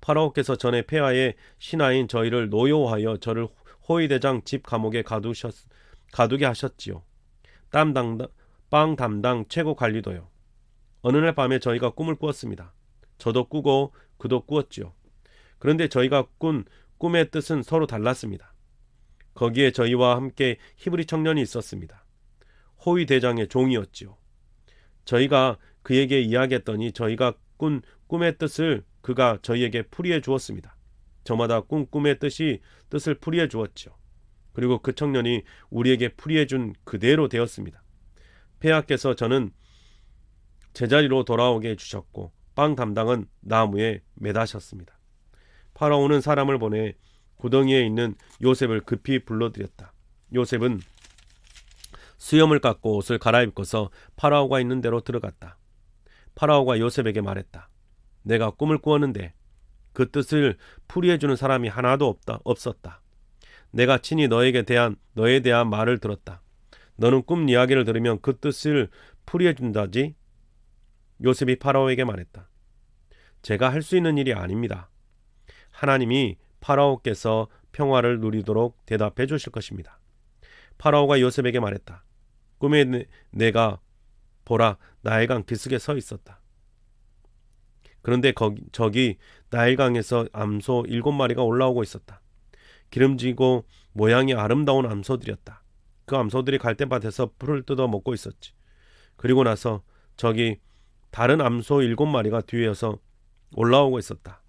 파라오께서 전에 폐하의 신하인 저희를 노여워하여 저를 호위대장 집 감옥에 가두게 하셨지요. 빵 담당 최고 관리도요. 어느 날 밤에 저희가 꿈을 꾸었습니다. 저도 꾸고 그도 꾸었지요. 그런데 저희가 꾼 꿈의 뜻은 서로 달랐습니다. 거기에 저희와 함께 히브리 청년이 있었습니다. 호위 대장의 종이었지요. 저희가 그에게 이야기했더니 저희가 꾼 꿈의 뜻을 그가 저희에게 풀이해 주었습니다. 저마다 꾼 꿈의 뜻을 풀이해 주었지요. 그리고 그 청년이 우리에게 풀이해 준 그대로 되었습니다. 폐하께서 저는 제자리로 돌아오게 해주셨고 빵 담당은 나무에 매다셨습니다. 파라오는 사람을 보내 구덩이에 있는 요셉을 급히 불러들였다. 요셉은 수염을 깎고 옷을 갈아입고서 파라오가 있는 데로 들어갔다. 파라오가 요셉에게 말했다. 내가 꿈을 꾸었는데 그 뜻을 풀이해주는 사람이 하나도 없었다. 내가 친히 너에 대한 말을 들었다. 너는 꿈 이야기를 들으면 그 뜻을 풀이해준다지? 요셉이 파라오에게 말했다. 제가 할 수 있는 일이 아닙니다. 하나님이 파라오께서 평화를 누리도록 대답해 주실 것입니다. 파라오가 요셉에게 말했다. 꿈에 내가 보라, 나일강 기슭에 서 있었다. 그런데 저기 나일강에서 암소 7마리가 올라오고 있었다. 기름지고 모양이 아름다운 암소들이었다. 그 암소들이 갈대밭에서 풀을 뜯어 먹고 있었지. 그리고 나서 저기 다른 암소 7마리가 뒤에서 올라오고 있었다.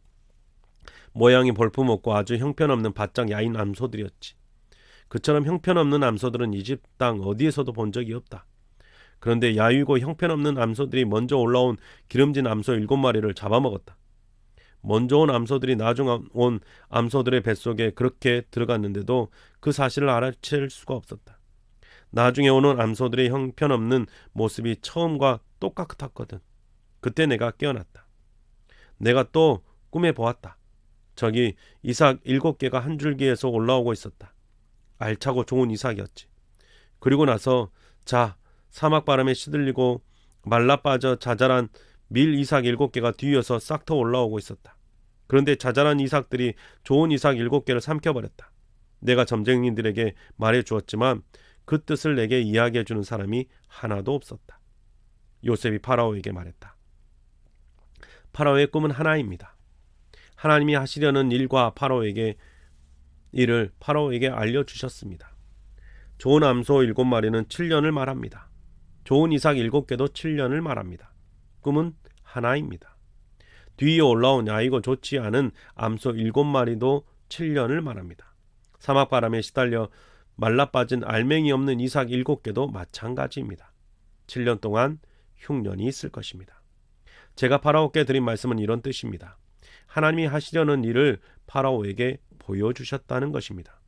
모양이 볼품없고 아주 형편없는 바짝 야인 암소들이었지. 그처럼 형편없는 암소들은 이집 땅 어디에서도 본 적이 없다. 그런데 야위고 형편없는 암소들이 먼저 올라온 기름진 암소 7마리를 잡아먹었다. 먼저 온 암소들이 나중 온 암소들의 뱃속에 그렇게 들어갔는데도 그 사실을 알아챌 수가 없었다. 나중에 오는 암소들의 형편없는 모습이 처음과 똑같았거든. 그때 내가 깨어났다. 내가 또 꿈에 보았다. 저기 이삭 7개가 한 줄기에서 올라오고 있었다. 알차고 좋은 이삭이었지. 그리고 나서 사막바람에 시들리고 말라빠져 자잘한 밀 이삭 7개가 뒤이어서 싹터 올라오고 있었다. 그런데 자잘한 이삭들이 좋은 이삭 7개를 삼켜버렸다. 내가 점쟁이들에게 말해 주었지만 그 뜻을 내게 이야기해 주는 사람이 하나도 없었다. 요셉이 파라오에게 말했다. 파라오의 꿈은 하나입니다. 하나님이 하시려는 일을 파라오에게 알려주셨습니다. 좋은 암소 7마리는 7년을 말합니다. 좋은 이삭 7개도 7년을 말합니다. 꿈은 하나입니다. 뒤에 올라온 야이고 좋지 않은 암소 7마리도 7년을 말합니다. 사막바람에 시달려 말라빠진 알맹이 없는 이삭 7개도 마찬가지입니다. 7년 동안 흉년이 있을 것입니다. 제가 파라오께 드린 말씀은 이런 뜻입니다. 하나님이 하시려는 일을 파라오에게 보여주셨다는 것입니다.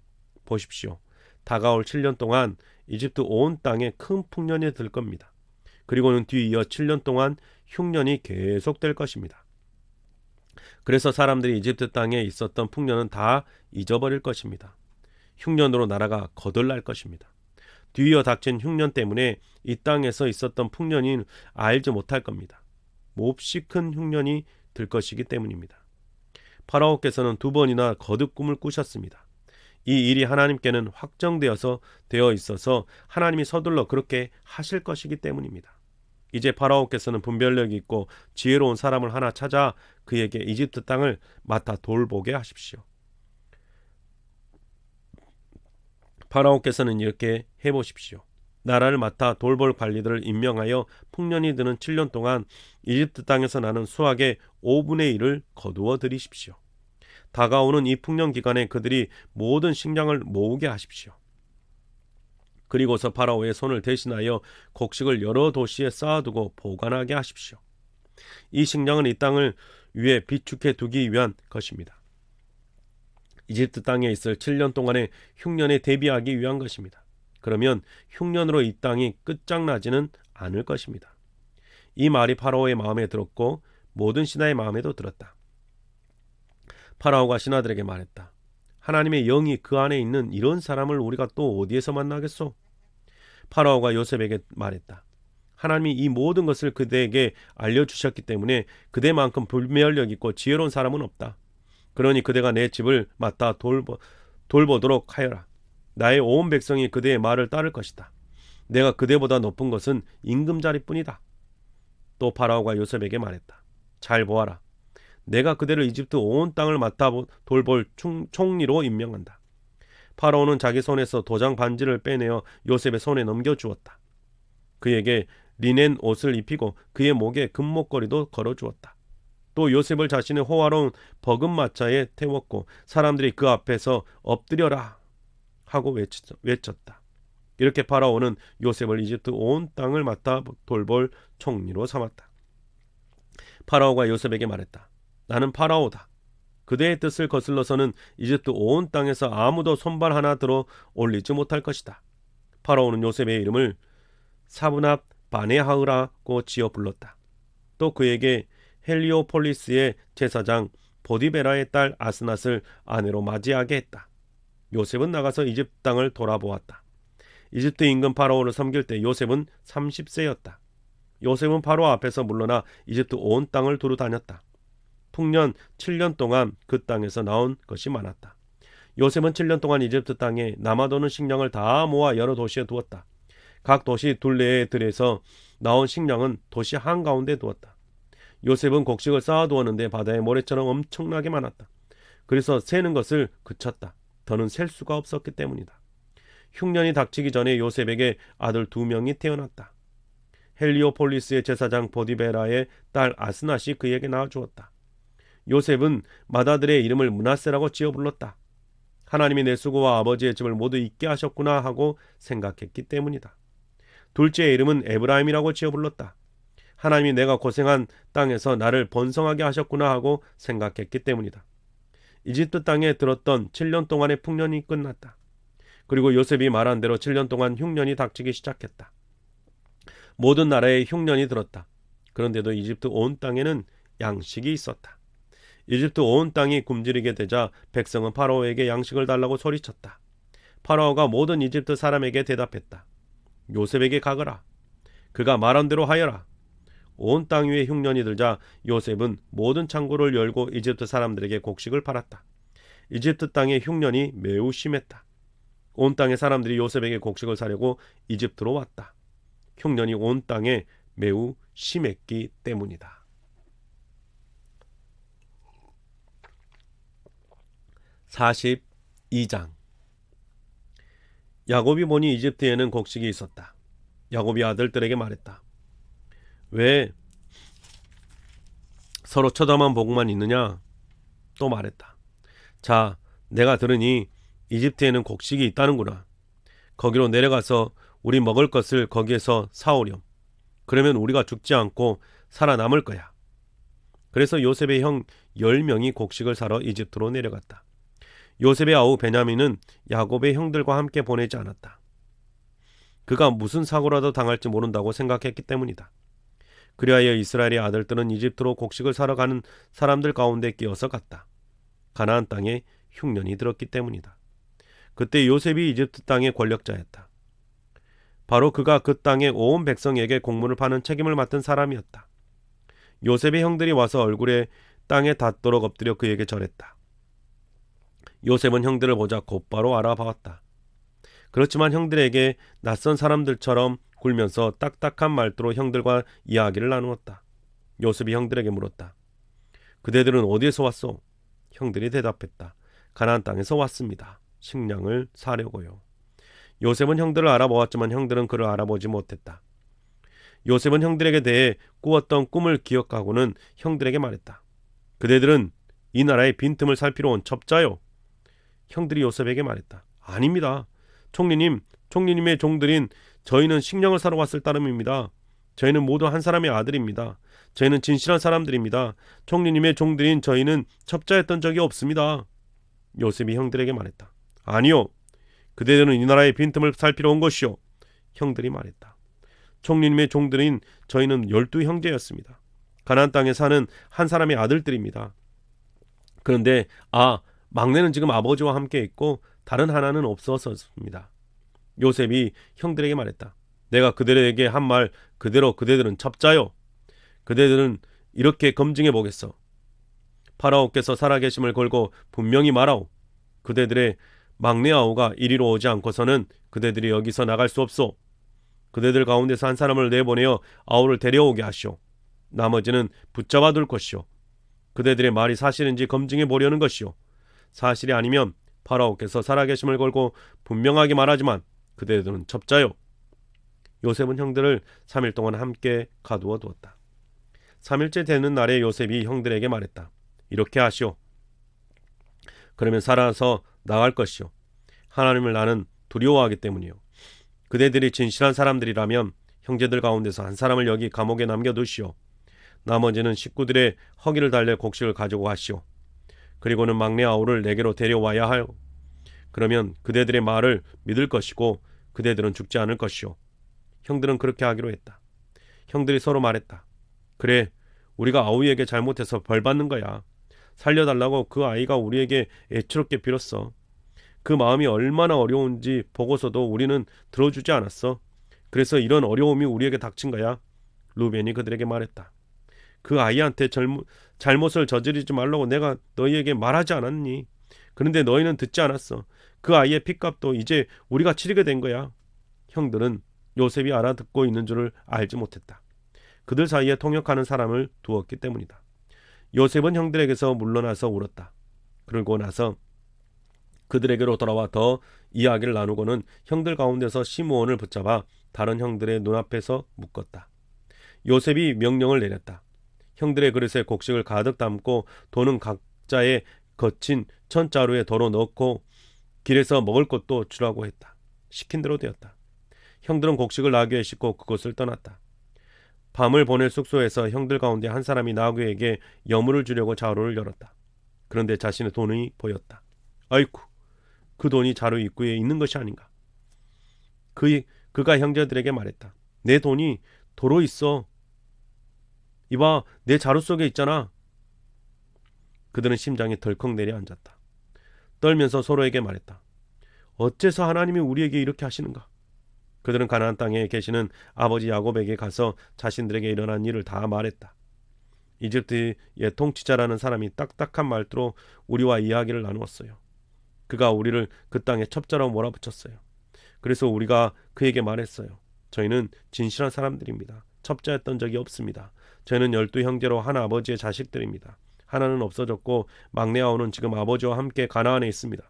보십시오. 다가올 7년 동안 이집트 온 땅에 큰 풍년이 들 겁니다. 그리고는 뒤이어 7년 동안 흉년이 계속될 것입니다. 그래서 사람들이 이집트 땅에 있었던 풍년은 다 잊어버릴 것입니다. 흉년으로 나라가 거덜날 것입니다. 뒤이어 닥친 흉년 때문에 이 땅에서 있었던 풍년이 알지 못할 겁니다. 몹시 큰 흉년이 들 것이기 때문입니다. 파라오께서는 2번이나 거듭 꿈을 꾸셨습니다. 이 일이 하나님께는 되어 있어서 하나님이 서둘러 그렇게 하실 것이기 때문입니다. 이제 파라오께서는 분별력이 있고 지혜로운 사람을 하나 찾아 그에게 이집트 땅을 맡아 돌보게 하십시오. 파라오께서는 이렇게 해보십시오. 나라를 맡아 돌볼 관리들을 임명하여 풍년이 드는 7년 동안 이집트 땅에서 나는 수확의 5분의 1을 거두어 들이십시오. 다가오는 이 풍년 기간에 그들이 모든 식량을 모으게 하십시오. 그리고서 파라오의 손을 대신하여 곡식을 여러 도시에 쌓아두고 보관하게 하십시오. 이 식량은 이 땅을 위해 비축해 두기 위한 것입니다. 이집트 땅에 있을 7년 동안의 흉년에 대비하기 위한 것입니다. 그러면 흉년으로 이 땅이 끝장나지는 않을 것입니다. 이 말이 파라오의 마음에 들었고 모든 신하의 마음에도 들었다. 파라오가 신하들에게 말했다. 하나님의 영이 그 안에 있는 이런 사람을 우리가 또 어디에서 만나겠소? 파라오가 요셉에게 말했다. 하나님이 이 모든 것을 그대에게 알려주셨기 때문에 그대만큼 분별력 있고 지혜로운 사람은 없다. 그러니 그대가 내 집을 맡아 돌보도록 하여라. 나의 온 백성이 그대의 말을 따를 것이다. 내가 그대보다 높은 것은 임금자리뿐이다. 또 파라오가 요셉에게 말했다. 잘 보아라. 내가 그대를 이집트 온 땅을 맡아 돌볼 총리로 임명한다. 파라오는 자기 손에서 도장 반지를 빼내어 요셉의 손에 넘겨주었다. 그에게 리넨 옷을 입히고 그의 목에 금목걸이도 걸어주었다. 또 요셉을 자신의 호화로운 버금마차에 태웠고 사람들이 그 앞에서 엎드려라 하고 외쳤다. 이렇게 파라오는 요셉을 이집트 온 땅을 맡아 돌볼 총리로 삼았다. 파라오가 요셉에게 말했다. 나는 파라오다. 그대의 뜻을 거슬러서는 이집트 온 땅에서 아무도 손발 하나 들어 올리지 못할 것이다. 파라오는 요셉의 이름을 사브납 바네하으라고 지어 불렀다. 또 그에게 헬리오폴리스의 제사장 보디베라의 딸 아스낫을 아내로 맞이하게 했다. 요셉은 나가서 이집트 땅을 돌아보았다. 이집트 임금 파라오를 섬길 때 요셉은 30세였다. 요셉은 파라오 앞에서 물러나 이집트 온 땅을 두루 다녔다. 풍년 7년 동안 그 땅에서 나온 것이 많았다. 요셉은 7년 동안 이집트 땅에 남아도는 식량을 다 모아 여러 도시에 두었다. 각 도시 둘레의 들에서 나온 식량은 도시 한가운데 두었다. 요셉은 곡식을 쌓아두었는데 바다의 모래처럼 엄청나게 많았다. 그래서 세는 것을 그쳤다. 더는 셀 수가 없었기 때문이다. 흉년이 닥치기 전에 요셉에게 아들 2명이 태어났다. 헬리오폴리스의 제사장 보디베라의 딸 아스낫이 그에게 낳아주었다. 요셉은 맏아들의 이름을 므낫세라고 지어 불렀다. 하나님이 내 수고와 아버지의 집을 모두 잊게 하셨구나 하고 생각했기 때문이다. 둘째의 이름은 에브라임이라고 지어 불렀다. 하나님이 내가 고생한 땅에서 나를 번성하게 하셨구나 하고 생각했기 때문이다. 이집트 땅에 들었던 7년 동안의 풍년이 끝났다. 그리고 요셉이 말한 대로 7년 동안 흉년이 닥치기 시작했다. 모든 나라에 흉년이 들었다. 그런데도 이집트 온 땅에는 양식이 있었다. 이집트 온 땅이 굶주리게 되자 백성은 파라오에게 양식을 달라고 소리쳤다. 파라오가 모든 이집트 사람에게 대답했다. 요셉에게 가거라. 그가 말한 대로 하여라. 온 땅 위에 흉년이 들자 요셉은 모든 창고를 열고 이집트 사람들에게 곡식을 팔았다. 이집트 땅의 흉년이 매우 심했다. 온 땅의 사람들이 요셉에게 곡식을 사려고 이집트로 왔다. 흉년이 온 땅에 매우 심했기 때문이다. 42장. 야곱이 보니 이집트에는 곡식이 있었다. 야곱이 아들들에게 말했다. 왜 서로 쳐다만 보고만 있느냐? 또 말했다. 자, 내가 들으니 이집트에는 곡식이 있다는구나. 거기로 내려가서 우리 먹을 것을 거기에서 사오렴. 그러면 우리가 죽지 않고 살아남을 거야. 그래서 요셉의 형 10명이 곡식을 사러 이집트로 내려갔다. 요셉의 아우 베냐민은 야곱의 형들과 함께 보내지 않았다. 그가 무슨 사고라도 당할지 모른다고 생각했기 때문이다. 그리하여 이스라엘의 아들들은 이집트로 곡식을 사러 가는 사람들 가운데 끼어서 갔다. 가나안 땅에 흉년이 들었기 때문이다. 그때 요셉이 이집트 땅의 권력자였다. 바로 그가 그 땅의 온 백성에게 곡물을 파는 책임을 맡은 사람이었다. 요셉의 형들이 와서 얼굴에 땅에 닿도록 엎드려 그에게 절했다. 요셉은 형들을 보자 곧바로 알아보았다. 그렇지만 형들에게 낯선 사람들처럼 굴면서 딱딱한 말투로 형들과 이야기를 나누었다. 요셉이 형들에게 물었다. 그대들은 어디에서 왔소? 형들이 대답했다. 가나안 땅에서 왔습니다. 식량을 사려고요. 요셉은 형들을 알아보았지만 형들은 그를 알아보지 못했다. 요셉은 형들에게 대해 꾸었던 꿈을 기억하고는 형들에게 말했다. 그대들은 이 나라의 빈틈을 살피러 온 첩자요. 형들이 요셉에게 말했다. 아닙니다. 총리님의 종들인 저희는 식량을 사러 왔을 따름입니다. 저희는 모두 한 사람의 아들입니다. 저희는 진실한 사람들입니다. 총리님의 종들인 저희는 첩자였던 적이 없습니다. 요셉이 형들에게 말했다. 아니요. 그대들은 이 나라의 빈틈을 살피러 온 것이요. 형들이 말했다. 총리님의 종들인 저희는 12 형제였습니다. 가나안 땅에 사는 한 사람의 아들들입니다. 그런데 막내는 지금 아버지와 함께 있고 다른 하나는 없어서입니다. 요셉이 형들에게 말했다. 내가 그들에게 한 말 그대로 그대들은 첩자요. 그대들은 이렇게 검증해 보겠어. 파라오께서 살아계심을 걸고 분명히 말하오. 그대들의 막내 아우가 이리로 오지 않고서는 그대들이 여기서 나갈 수 없소. 그대들 가운데서 한 사람을 내보내어 아우를 데려오게 하시오. 나머지는 붙잡아 둘 것이오. 그대들의 말이 사실인지 검증해 보려는 것이오. 사실이 아니면 파라오께서 살아계심을 걸고 분명하게 말하지만 그대들은 첩자요. 요셉은 형들을 3일 동안 함께 가두어 두었다. 3일째 되는 날에 요셉이 형들에게 말했다. 이렇게 하시오. 그러면 살아서 나갈 것이오. 하나님을 나는 두려워하기 때문이요. 그대들이 진실한 사람들이라면 형제들 가운데서 한 사람을 여기 감옥에 남겨두시오. 나머지는 식구들의 허기를 달래 곡식을 가지고 가시오. 그리고는 막내 아우를 내게로 데려와야 하요. 그러면 그대들의 말을 믿을 것이고 그대들은 죽지 않을 것이오. 형들은 그렇게 하기로 했다. 형들이 서로 말했다. 그래, 우리가 아우에게 잘못해서 벌 받는 거야. 살려달라고 그 아이가 우리에게 애처롭게 빌었어. 그 마음이 얼마나 어려운지 보고서도 우리는 들어주지 않았어. 그래서 이런 어려움이 우리에게 닥친 거야. 루벤이 그들에게 말했다. 그 아이한테 잘못을 저지르지 말라고 내가 너희에게 말하지 않았니? 그런데 너희는 듣지 않았어. 그 아이의 핏값도 이제 우리가 치르게 된 거야. 형들은 요셉이 알아듣고 있는 줄을 알지 못했다. 그들 사이에 통역하는 사람을 두었기 때문이다. 요셉은 형들에게서 물러나서 울었다. 그러고 나서 그들에게로 돌아와 더 이야기를 나누고는 형들 가운데서 시므온을 붙잡아 다른 형들의 눈앞에서 묶었다. 요셉이 명령을 내렸다. 형들의 그릇에 곡식을 가득 담고 돈은 각자의 거친 천자루에 덜어 넣고 길에서 먹을 것도 주라고 했다. 시킨 대로 되었다. 형들은 곡식을 나귀에 싣고 그곳을 떠났다. 밤을 보낼 숙소에서 형들 가운데 한 사람이 나귀에게 여물을 주려고 자루를 열었다. 그런데 자신의 돈이 보였다. 아이쿠, 그 돈이 자루 입구에 있는 것이 아닌가. 그가 형제들에게 말했다. 내 돈이 도로 있어. 이봐, 내 자루 속에 있잖아. 그들은 심장이 덜컥 내려앉았다. 떨면서 서로에게 말했다. 어째서 하나님이 우리에게 이렇게 하시는가? 그들은 가나안 땅에 계시는 아버지 야곱에게 가서 자신들에게 일어난 일을 다 말했다. 이집트의 통치자라는 사람이 딱딱한 말투로 우리와 이야기를 나누었어요. 그가 우리를 그 땅에 첩자라고 몰아붙였어요. 그래서 우리가 그에게 말했어요. 저희는 진실한 사람들입니다. 첩자였던 적이 없습니다. 저희는 12 형제로 한 아버지의 자식들입니다. 하나는 없어졌고 막내 아우는 지금 아버지와 함께 가나안에 있습니다.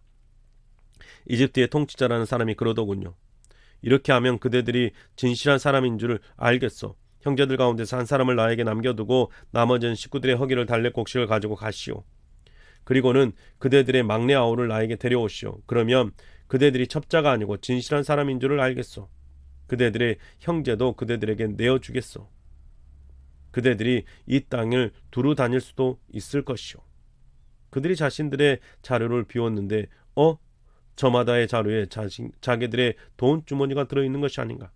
이집트의 통치자라는 사람이 그러더군요. 이렇게 하면 그대들이 진실한 사람인 줄 알겠소. 형제들 가운데서 한 사람을 나에게 남겨두고 나머지는 식구들의 허기를 달래 곡식을 가지고 가시오. 그리고는 그대들의 막내 아우를 나에게 데려오시오. 그러면 그대들이 첩자가 아니고 진실한 사람인 줄을 알겠소. 그대들의 형제도 그대들에게 내어주겠소. 그대들이 이 땅을 두루 다닐 수도 있을 것이오. 그들이 자신들의 자루를 비웠는데 저마다의 자루에 자기들의 돈 주머니가 들어있는 것이 아닌가.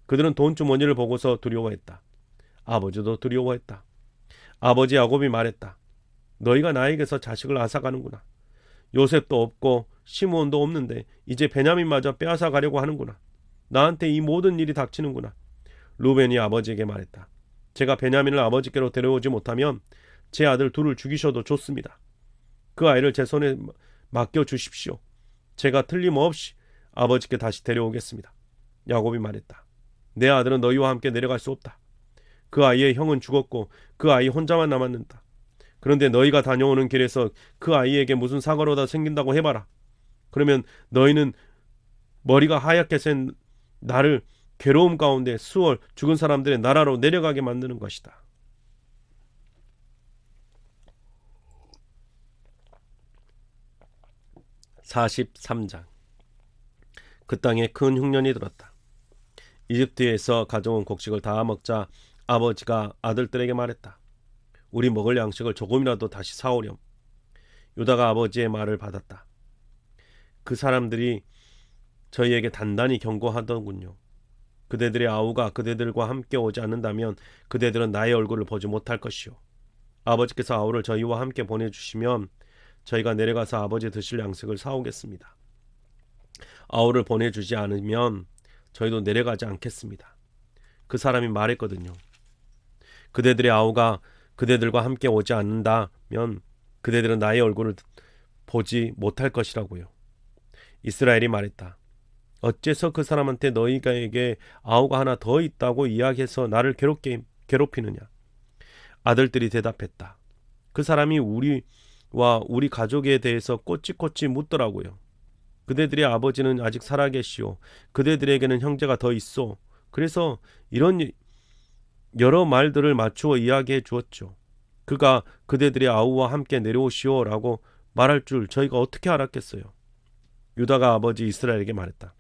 그들은 돈 주머니를 보고서 두려워했다. 아버지도 두려워했다. 아버지 야곱이 말했다. 너희가 나에게서 자식을 앗아가는구나. 요셉도 없고 시므온도 없는데 이제 베냐민마저 빼앗아 가려고 하는구나. 나한테 이 모든 일이 닥치는구나. 루벤이 아버지에게 말했다. 제가 베냐민을 아버지께로 데려오지 못하면 제 아들 둘을 죽이셔도 좋습니다. 그 아이를 제 손에 맡겨주십시오. 제가 틀림없이 아버지께 다시 데려오겠습니다. 야곱이 말했다. 내 아들은 너희와 함께 내려갈 수 없다. 그 아이의 형은 죽었고 그 아이 혼자만 남았는다. 그런데 너희가 다녀오는 길에서 그 아이에게 무슨 사고로다 생긴다고 해봐라. 그러면 너희는 머리가 하얗게 센 나를 괴로움 가운데 수월 죽은 사람들의 나라로 내려가게 만드는 것이다. (43장) 그 땅에 큰 흉년이 들었다. 이집트에서 가져온 곡식을 다 먹자 아버지가 아들들에게 말했다. 우리 먹을 양식을 조금이라도 다시 사오렴. 유다가 아버지의 말을 받았다. 그 사람들이 저희에게 단단히 경고하더군요. 그대들의 아우가 그대들과 함께 오지 않는다면 그대들은 나의 얼굴을 보지 못할 것이요. 아버지께서 아우를 저희와 함께 보내주시면 저희가 내려가서 아버지 드실 양식을 사오겠습니다. 아우를 보내주지 않으면 저희도 내려가지 않겠습니다. 그 사람이 말했거든요. 그대들의 아우가 그대들과 함께 오지 않는다면 그대들은 나의 얼굴을 보지 못할 것이라고요. 이스라엘이 말했다. 어째서 그 사람한테 너희에게 아우가 하나 더 있다고 이야기해서 나를 괴롭히느냐. 아들들이 대답했다. 그 사람이 우리와 우리 가족에 대해서 꼬치꼬치 묻더라고요. 그대들의 아버지는 아직 살아계시오. 그대들에게는 형제가 더 있어. 그래서 이런 여러 말들을 맞추어 이야기해 주었죠. 그가 그대들의 아우와 함께 내려오시오 라고 말할 줄 저희가 어떻게 알았겠어요. 유다가 아버지 이스라엘에게 말했다.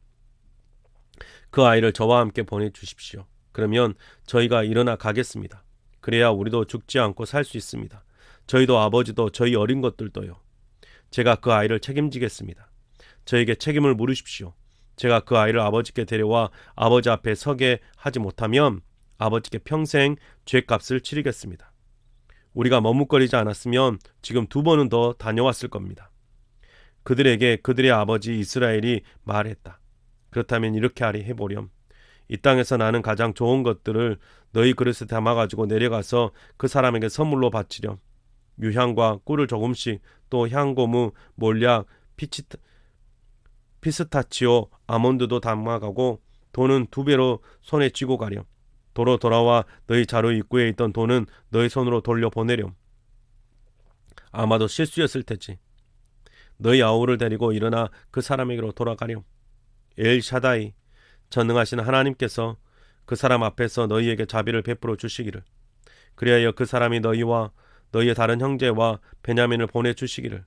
그 아이를 저와 함께 보내주십시오. 그러면 저희가 일어나 가겠습니다. 그래야 우리도 죽지 않고 살 수 있습니다. 저희도 아버지도 저희 어린 것들도요. 제가 그 아이를 책임지겠습니다. 저에게 책임을 물으십시오. 제가 그 아이를 아버지께 데려와 아버지 앞에 서게 하지 못하면 아버지께 평생 죄값을 치르겠습니다. 우리가 머뭇거리지 않았으면 지금 2번은 더 다녀왔을 겁니다. 그들에게 그들의 아버지 이스라엘이 말했다. 그렇다면 이렇게 하리 해보렴. 이 땅에서 나는 가장 좋은 것들을 너희 그릇에 담아가지고 내려가서 그 사람에게 선물로 바치렴. 유향과 꿀을 조금씩, 또 향고무, 몰약, 피스타치오, 아몬드도 담아가고 돈은 2배로 손에 쥐고 가렴. 도로 돌아와 너희 자루 입구에 있던 돈은 너희 손으로 돌려보내렴. 아마도 실수였을 테지. 너희 아우를 데리고 일어나 그 사람에게로 돌아가렴. 엘샤다이, 전능하신 하나님께서 그 사람 앞에서 너희에게 자비를 베풀어 주시기를, 그리하여 그 사람이 너희와 너희의 다른 형제와 베냐민을 보내주시기를,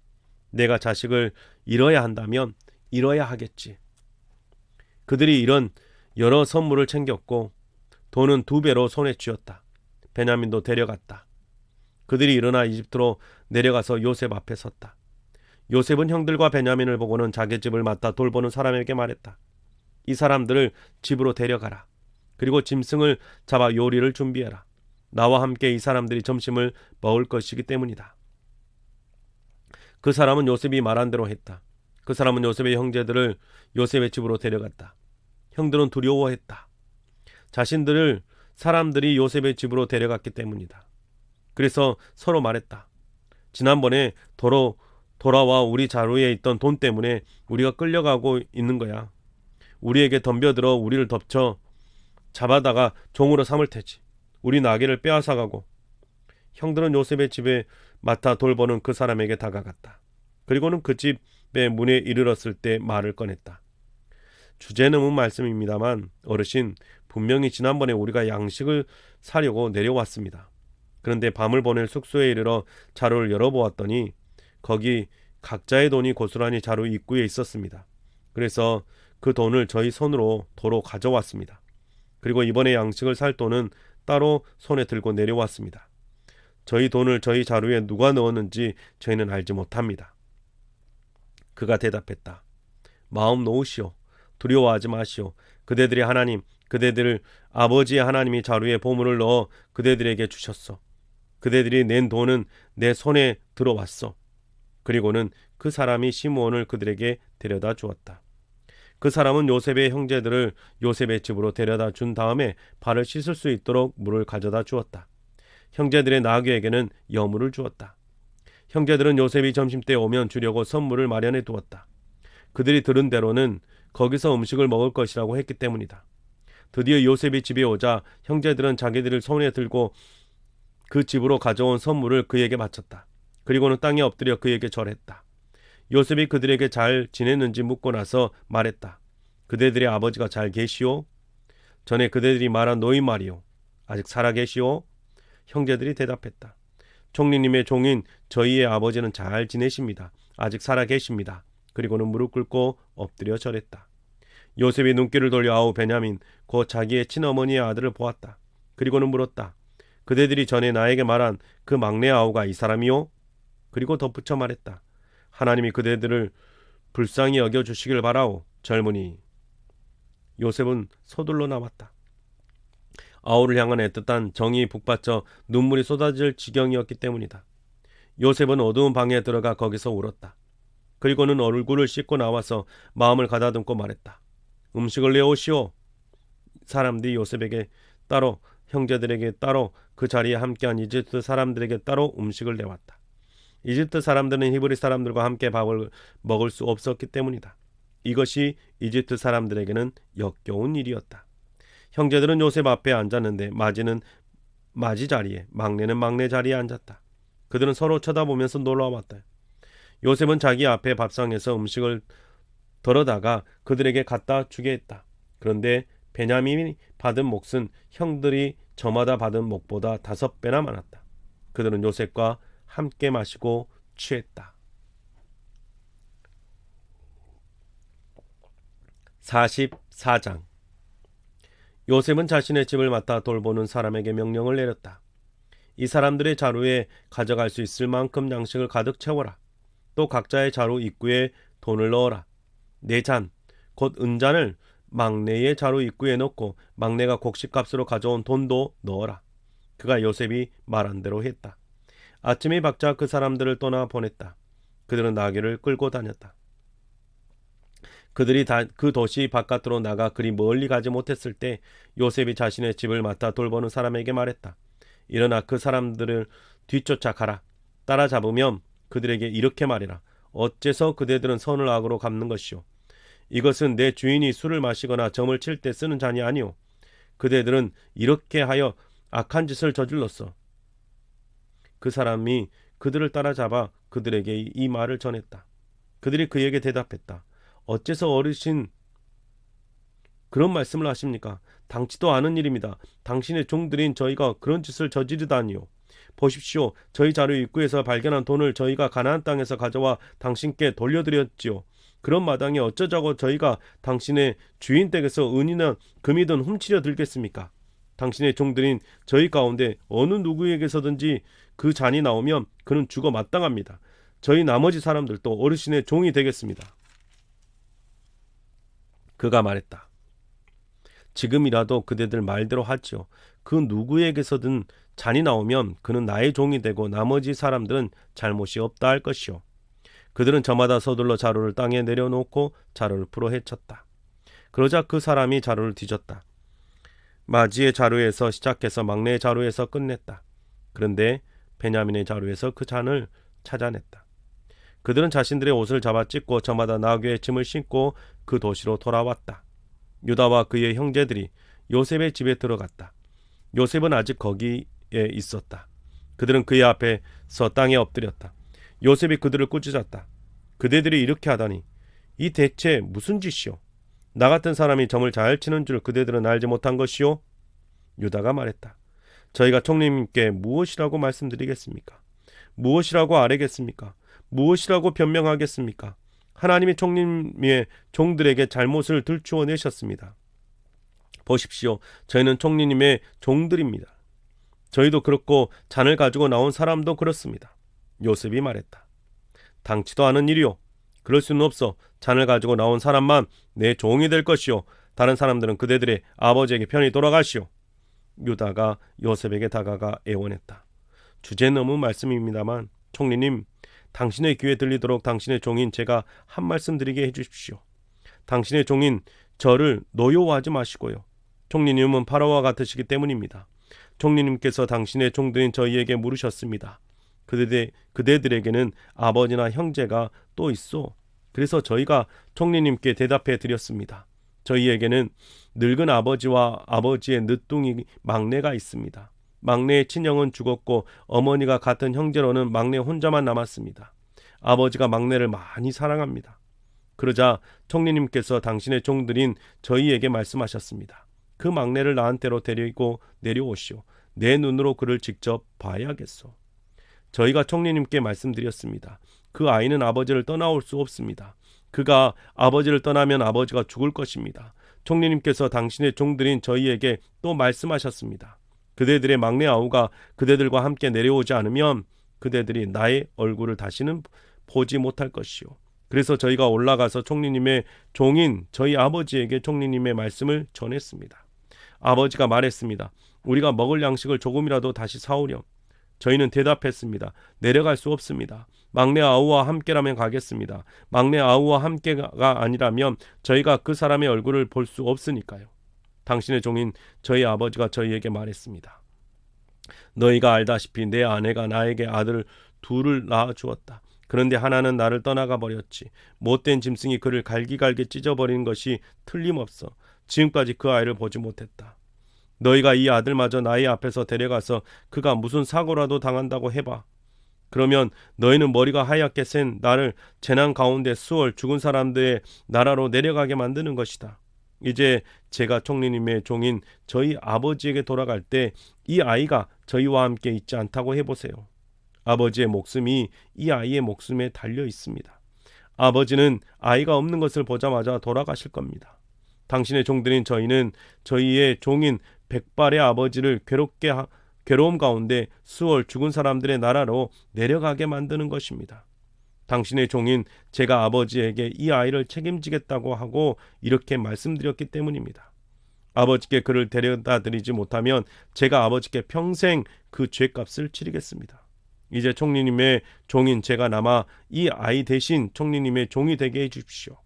내가 자식을 잃어야 한다면 잃어야 하겠지. 그들이 이런 여러 선물을 챙겼고 돈은 2배로 손에 쥐었다. 베냐민도 데려갔다. 그들이 일어나 이집트로 내려가서 요셉 앞에 섰다. 요셉은 형들과 베냐민을 보고는 자기 집을 맡아 돌보는 사람에게 말했다. 이 사람들을 집으로 데려가라. 그리고 짐승을 잡아 요리를 준비해라. 나와 함께 이 사람들이 점심을 먹을 것이기 때문이다. 그 사람은 요셉이 말한 대로 했다. 그 사람은 요셉의 형제들을 요셉의 집으로 데려갔다. 형들은 두려워했다. 자신들을 사람들이 요셉의 집으로 데려갔기 때문이다. 그래서 서로 말했다. 지난번에 돌아와 우리 자루에 있던 돈 때문에 우리가 끌려가고 있는 거야. 우리에게 덤벼들어 우리를 덮쳐 잡아다가 종으로 삼을 테지. 우리 나귀를 빼앗아가고. 형들은 요셉의 집에 맡아 돌보는 그 사람에게 다가갔다. 그리고는 그 집의 문에 이르렀을 때 말을 꺼냈다. 주제넘은 말씀입니다만 어르신, 분명히 지난번에 우리가 양식을 사려고 내려왔습니다. 그런데 밤을 보낼 숙소에 이르러 자루를 열어보았더니 거기 각자의 돈이 고스란히 자루 입구에 있었습니다. 그래서 그 돈을 저희 손으로 도로 가져왔습니다. 그리고 이번에 양식을 살 돈은 따로 손에 들고 내려왔습니다. 저희 돈을 저희 자루에 누가 넣었는지 저희는 알지 못합니다. 그가 대답했다. 마음 놓으시오. 두려워하지 마시오. 그대들의 하나님, 그대들 아버지의 하나님이 자루에 보물을 넣어 그대들에게 주셨어. 그대들이 낸 돈은 내 손에 들어왔어. 그리고는 그 사람이 시므온을 그들에게 데려다 주었다. 그 사람은 요셉의 형제들을 요셉의 집으로 데려다 준 다음에 발을 씻을 수 있도록 물을 가져다 주었다. 형제들의 나귀에게는 여물을 주었다. 형제들은 요셉이 점심때 오면 주려고 선물을 마련해 두었다. 그들이 들은 대로는 거기서 음식을 먹을 것이라고 했기 때문이다. 드디어 요셉이 집에 오자 형제들은 자기들을 손에 들고 그 집으로 가져온 선물을 그에게 바쳤다. 그리고는 땅에 엎드려 그에게 절했다. 요셉이 그들에게 잘 지냈는지 묻고 나서 말했다. 그대들의 아버지가 잘 계시오? 전에 그대들이 말한 노인 말이오. 아직 살아 계시오? 형제들이 대답했다. 총리님의 종인 저희의 아버지는 잘 지내십니다. 아직 살아 계십니다. 그리고는 무릎 꿇고 엎드려 절했다. 요셉이 눈길을 돌려 아우 베냐민 곧 자기의 친어머니의 아들을 보았다. 그리고는 물었다. 그대들이 전에 나에게 말한 그 막내 아우가 이 사람이요? 그리고 덧붙여 말했다. 하나님이 그대들을 불쌍히 여겨주시길 바라오. 젊은이. 요셉은 서둘러 나왔다. 아우를 향한 애틋한 정이 북받쳐 눈물이 쏟아질 지경이었기 때문이다. 요셉은 어두운 방에 들어가 거기서 울었다. 그리고는 얼굴을 씻고 나와서 마음을 가다듬고 말했다. 음식을 내오시오. 사람들이 요셉에게 따로 형제들에게 따로 그 자리에 함께한 이집트 사람들에게 따로 음식을 내왔다. 이집트 사람들은 히브리 사람들과 함께 밥을 먹을 수 없었기 때문이다. 이것이 이집트 사람들에게는 역겨운 일이었다. 형제들은 요셉 앞에 앉았는데 마지는 마지 자리에, 막내는 막내 자리에 앉았다. 그들은 서로 쳐다보면서 놀라웠다. 요셉은 자기 앞에 밥상에서 음식을 덜어다가 그들에게 갖다 주게 했다. 그런데 베냐민이 받은 몫은 형들이 저마다 받은 몫보다 5배나 많았다. 그들은 요셉과 함께 마시고 취했다. 44장. 요셉은 자신의 집을 맡아 돌보는 사람에게 명령을 내렸다. 이 사람들의 자루에 가져갈 수 있을 만큼 양식을 가득 채워라. 또 각자의 자루 입구에 돈을 넣어라. 4잔, 곧 은잔을 막내의 자루 입구에 넣고 막내가 곡식값으로 가져온 돈도 넣어라. 그가 요셉이 말한 대로 했다. 아침이 밝자 그 사람들을 떠나 보냈다. 그들은 나귀를 끌고 다녔다. 그들이 그 도시 바깥으로 나가 그리 멀리 가지 못했을 때 요셉이 자신의 집을 맡아 돌보는 사람에게 말했다. 일어나 그 사람들을 뒤쫓아 가라. 따라잡으면 그들에게 이렇게 말해라. 어째서 그대들은 선을 악으로 갚는 것이오? 이것은 내 주인이 술을 마시거나 점을 칠 때 쓰는 잔이 아니오. 그대들은 이렇게 하여 악한 짓을 저질렀어. 그 사람이 그들을 따라잡아 그들에게 이 말을 전했다. 그들이 그에게 대답했다. 어째서 어르신 그런 말씀을 하십니까? 당치도 않은 일입니다. 당신의 종들인 저희가 그런 짓을 저지르다니요. 보십시오. 저희 자루 입구에서 발견한 돈을 저희가 가나안 땅에서 가져와 당신께 돌려드렸지요. 그런 마당에 어쩌자고 저희가 당신의 주인 댁에서 은이나 금이든 훔치려 들겠습니까? 당신의 종들인 저희 가운데 어느 누구에게서든지 그 잔이 나오면 그는 죽어 마땅합니다. 저희 나머지 사람들도 어르신의 종이 되겠습니다. 그가 말했다. 지금이라도 그대들 말대로 하지요. 그 누구에게서든 잔이 나오면 그는 나의 종이 되고 나머지 사람들은 잘못이 없다 할 것이요. 그들은 저마다 서둘러 자루를 땅에 내려놓고 자루를 풀어 헤쳤다. 그러자 그 사람이 자루를 뒤졌다. 마지의 자루에서 시작해서 막내의 자루에서 끝냈다. 그런데 베냐민의 자루에서 그 잔을 찾아냈다. 그들은 자신들의 옷을 잡아 찢고 저마다 나귀의 짐을 싣고 그 도시로 돌아왔다. 유다와 그의 형제들이 요셉의 집에 들어갔다. 요셉은 아직 거기에 있었다. 그들은 그의 앞에서 땅에 엎드렸다. 요셉이 그들을 꾸짖었다. 그대들이 이렇게 하다니 이 대체 무슨 짓이오? 나 같은 사람이 점을 잘 치는 줄 그대들은 알지 못한 것이오? 유다가 말했다. 저희가 총리님께 무엇이라고 말씀드리겠습니까? 무엇이라고 아뢰겠습니까? 무엇이라고 변명하겠습니까? 하나님이 총리님의 종들에게 잘못을 들추어 내셨습니다. 보십시오. 저희는 총리님의 종들입니다. 저희도 그렇고 잔을 가지고 나온 사람도 그렇습니다. 요셉이 말했다. 당치도 않은 일이요. 그럴 수는 없어. 잔을 가지고 나온 사람만 내 종이 될 것이요. 다른 사람들은 그대들의 아버지에게 편히 돌아가시오. 유다가 요셉에게 다가가 애원했다. 주제 넘은 말씀입니다만 총리님, 당신의 귀에 들리도록 당신의 종인 제가 한 말씀 드리게 해주십시오. 당신의 종인 저를 노여워하지 마시고요. 총리님은 파라오와 같으시기 때문입니다. 총리님께서 당신의 종들인 저희에게 물으셨습니다. 그대들에게는 아버지나 형제가 또 있소. 그래서 저희가 총리님께 대답해 드렸습니다. 저희에게는 늙은 아버지와 아버지의 늦둥이 막내가 있습니다. 막내의 친형은 죽었고 어머니가 같은 형제로는 막내 혼자만 남았습니다. 아버지가 막내를 많이 사랑합니다. 그러자 총리님께서 당신의 종들인 저희에게 말씀하셨습니다. 그 막내를 나한테로 데리고 내려오시오. 내 눈으로 그를 직접 봐야겠소. 저희가 총리님께 말씀드렸습니다. 그 아이는 아버지를 떠나올 수 없습니다. 그가 아버지를 떠나면 아버지가 죽을 것입니다. 총리님께서 당신의 종들인 저희에게 또 말씀하셨습니다. 그대들의 막내 아우가 그대들과 함께 내려오지 않으면 그대들이 나의 얼굴을 다시는 보지 못할 것이요. 그래서 저희가 올라가서 총리님의 종인 저희 아버지에게 총리님의 말씀을 전했습니다. 아버지가 말했습니다. 우리가 먹을 양식을 조금이라도 다시 사오렴. 저희는 대답했습니다. 내려갈 수 없습니다. 막내 아우와 함께라면 가겠습니다. 막내 아우와 함께가 아니라면 저희가 그 사람의 얼굴을 볼 수 없으니까요. 당신의 종인 저희 아버지가 저희에게 말했습니다. 너희가 알다시피 내 아내가 나에게 아들 둘을 낳아 주었다. 그런데 하나는 나를 떠나가 버렸지. 못된 짐승이 그를 갈기갈기 찢어버린 것이 틀림없어. 지금까지 그 아이를 보지 못했다. 너희가 이 아들마저 나의 앞에서 데려가서 그가 무슨 사고라도 당한다고 해봐. 그러면 너희는 머리가 하얗게 센 나를 재난 가운데 수월 죽은 사람들의 나라로 내려가게 만드는 것이다. 이제 제가 총리님의 종인 저희 아버지에게 돌아갈 때 이 아이가 저희와 함께 있지 않다고 해보세요. 아버지의 목숨이 이 아이의 목숨에 달려 있습니다. 아버지는 아이가 없는 것을 보자마자 돌아가실 겁니다. 당신의 종들인 저희는 저희의 종인 백발의 아버지를 괴로움 가운데 수월 죽은 사람들의 나라로 내려가게 만드는 것입니다. 당신의 종인 제가 아버지에게 이 아이를 책임지겠다고 하고 이렇게 말씀드렸기 때문입니다. 아버지께 그를 데려다 드리지 못하면 제가 아버지께 평생 그 죄값을 치르겠습니다. 이제 총리님의 종인 제가 남아 이 아이 대신 총리님의 종이 되게 해주십시오.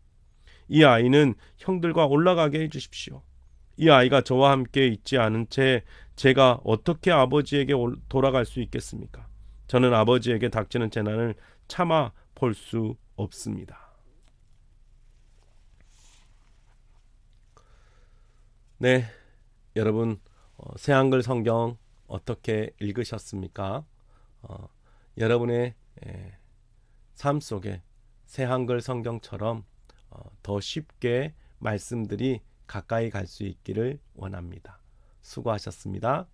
이 아이는 형들과 올라가게 해주십시오. 이 아이가 저와 함께 있지 않은 채 제가 어떻게 아버지에게 돌아갈 수 있겠습니까? 저는 아버지에게 닥치는 재난을 참아 볼 수 없습니다. 네, 여러분 새한글 성경 어떻게 읽으셨습니까? 여러분의 삶 속에 새한글 성경처럼 더 쉽게 말씀들이 가까이 갈 수 있기를 원합니다. 수고하셨습니다.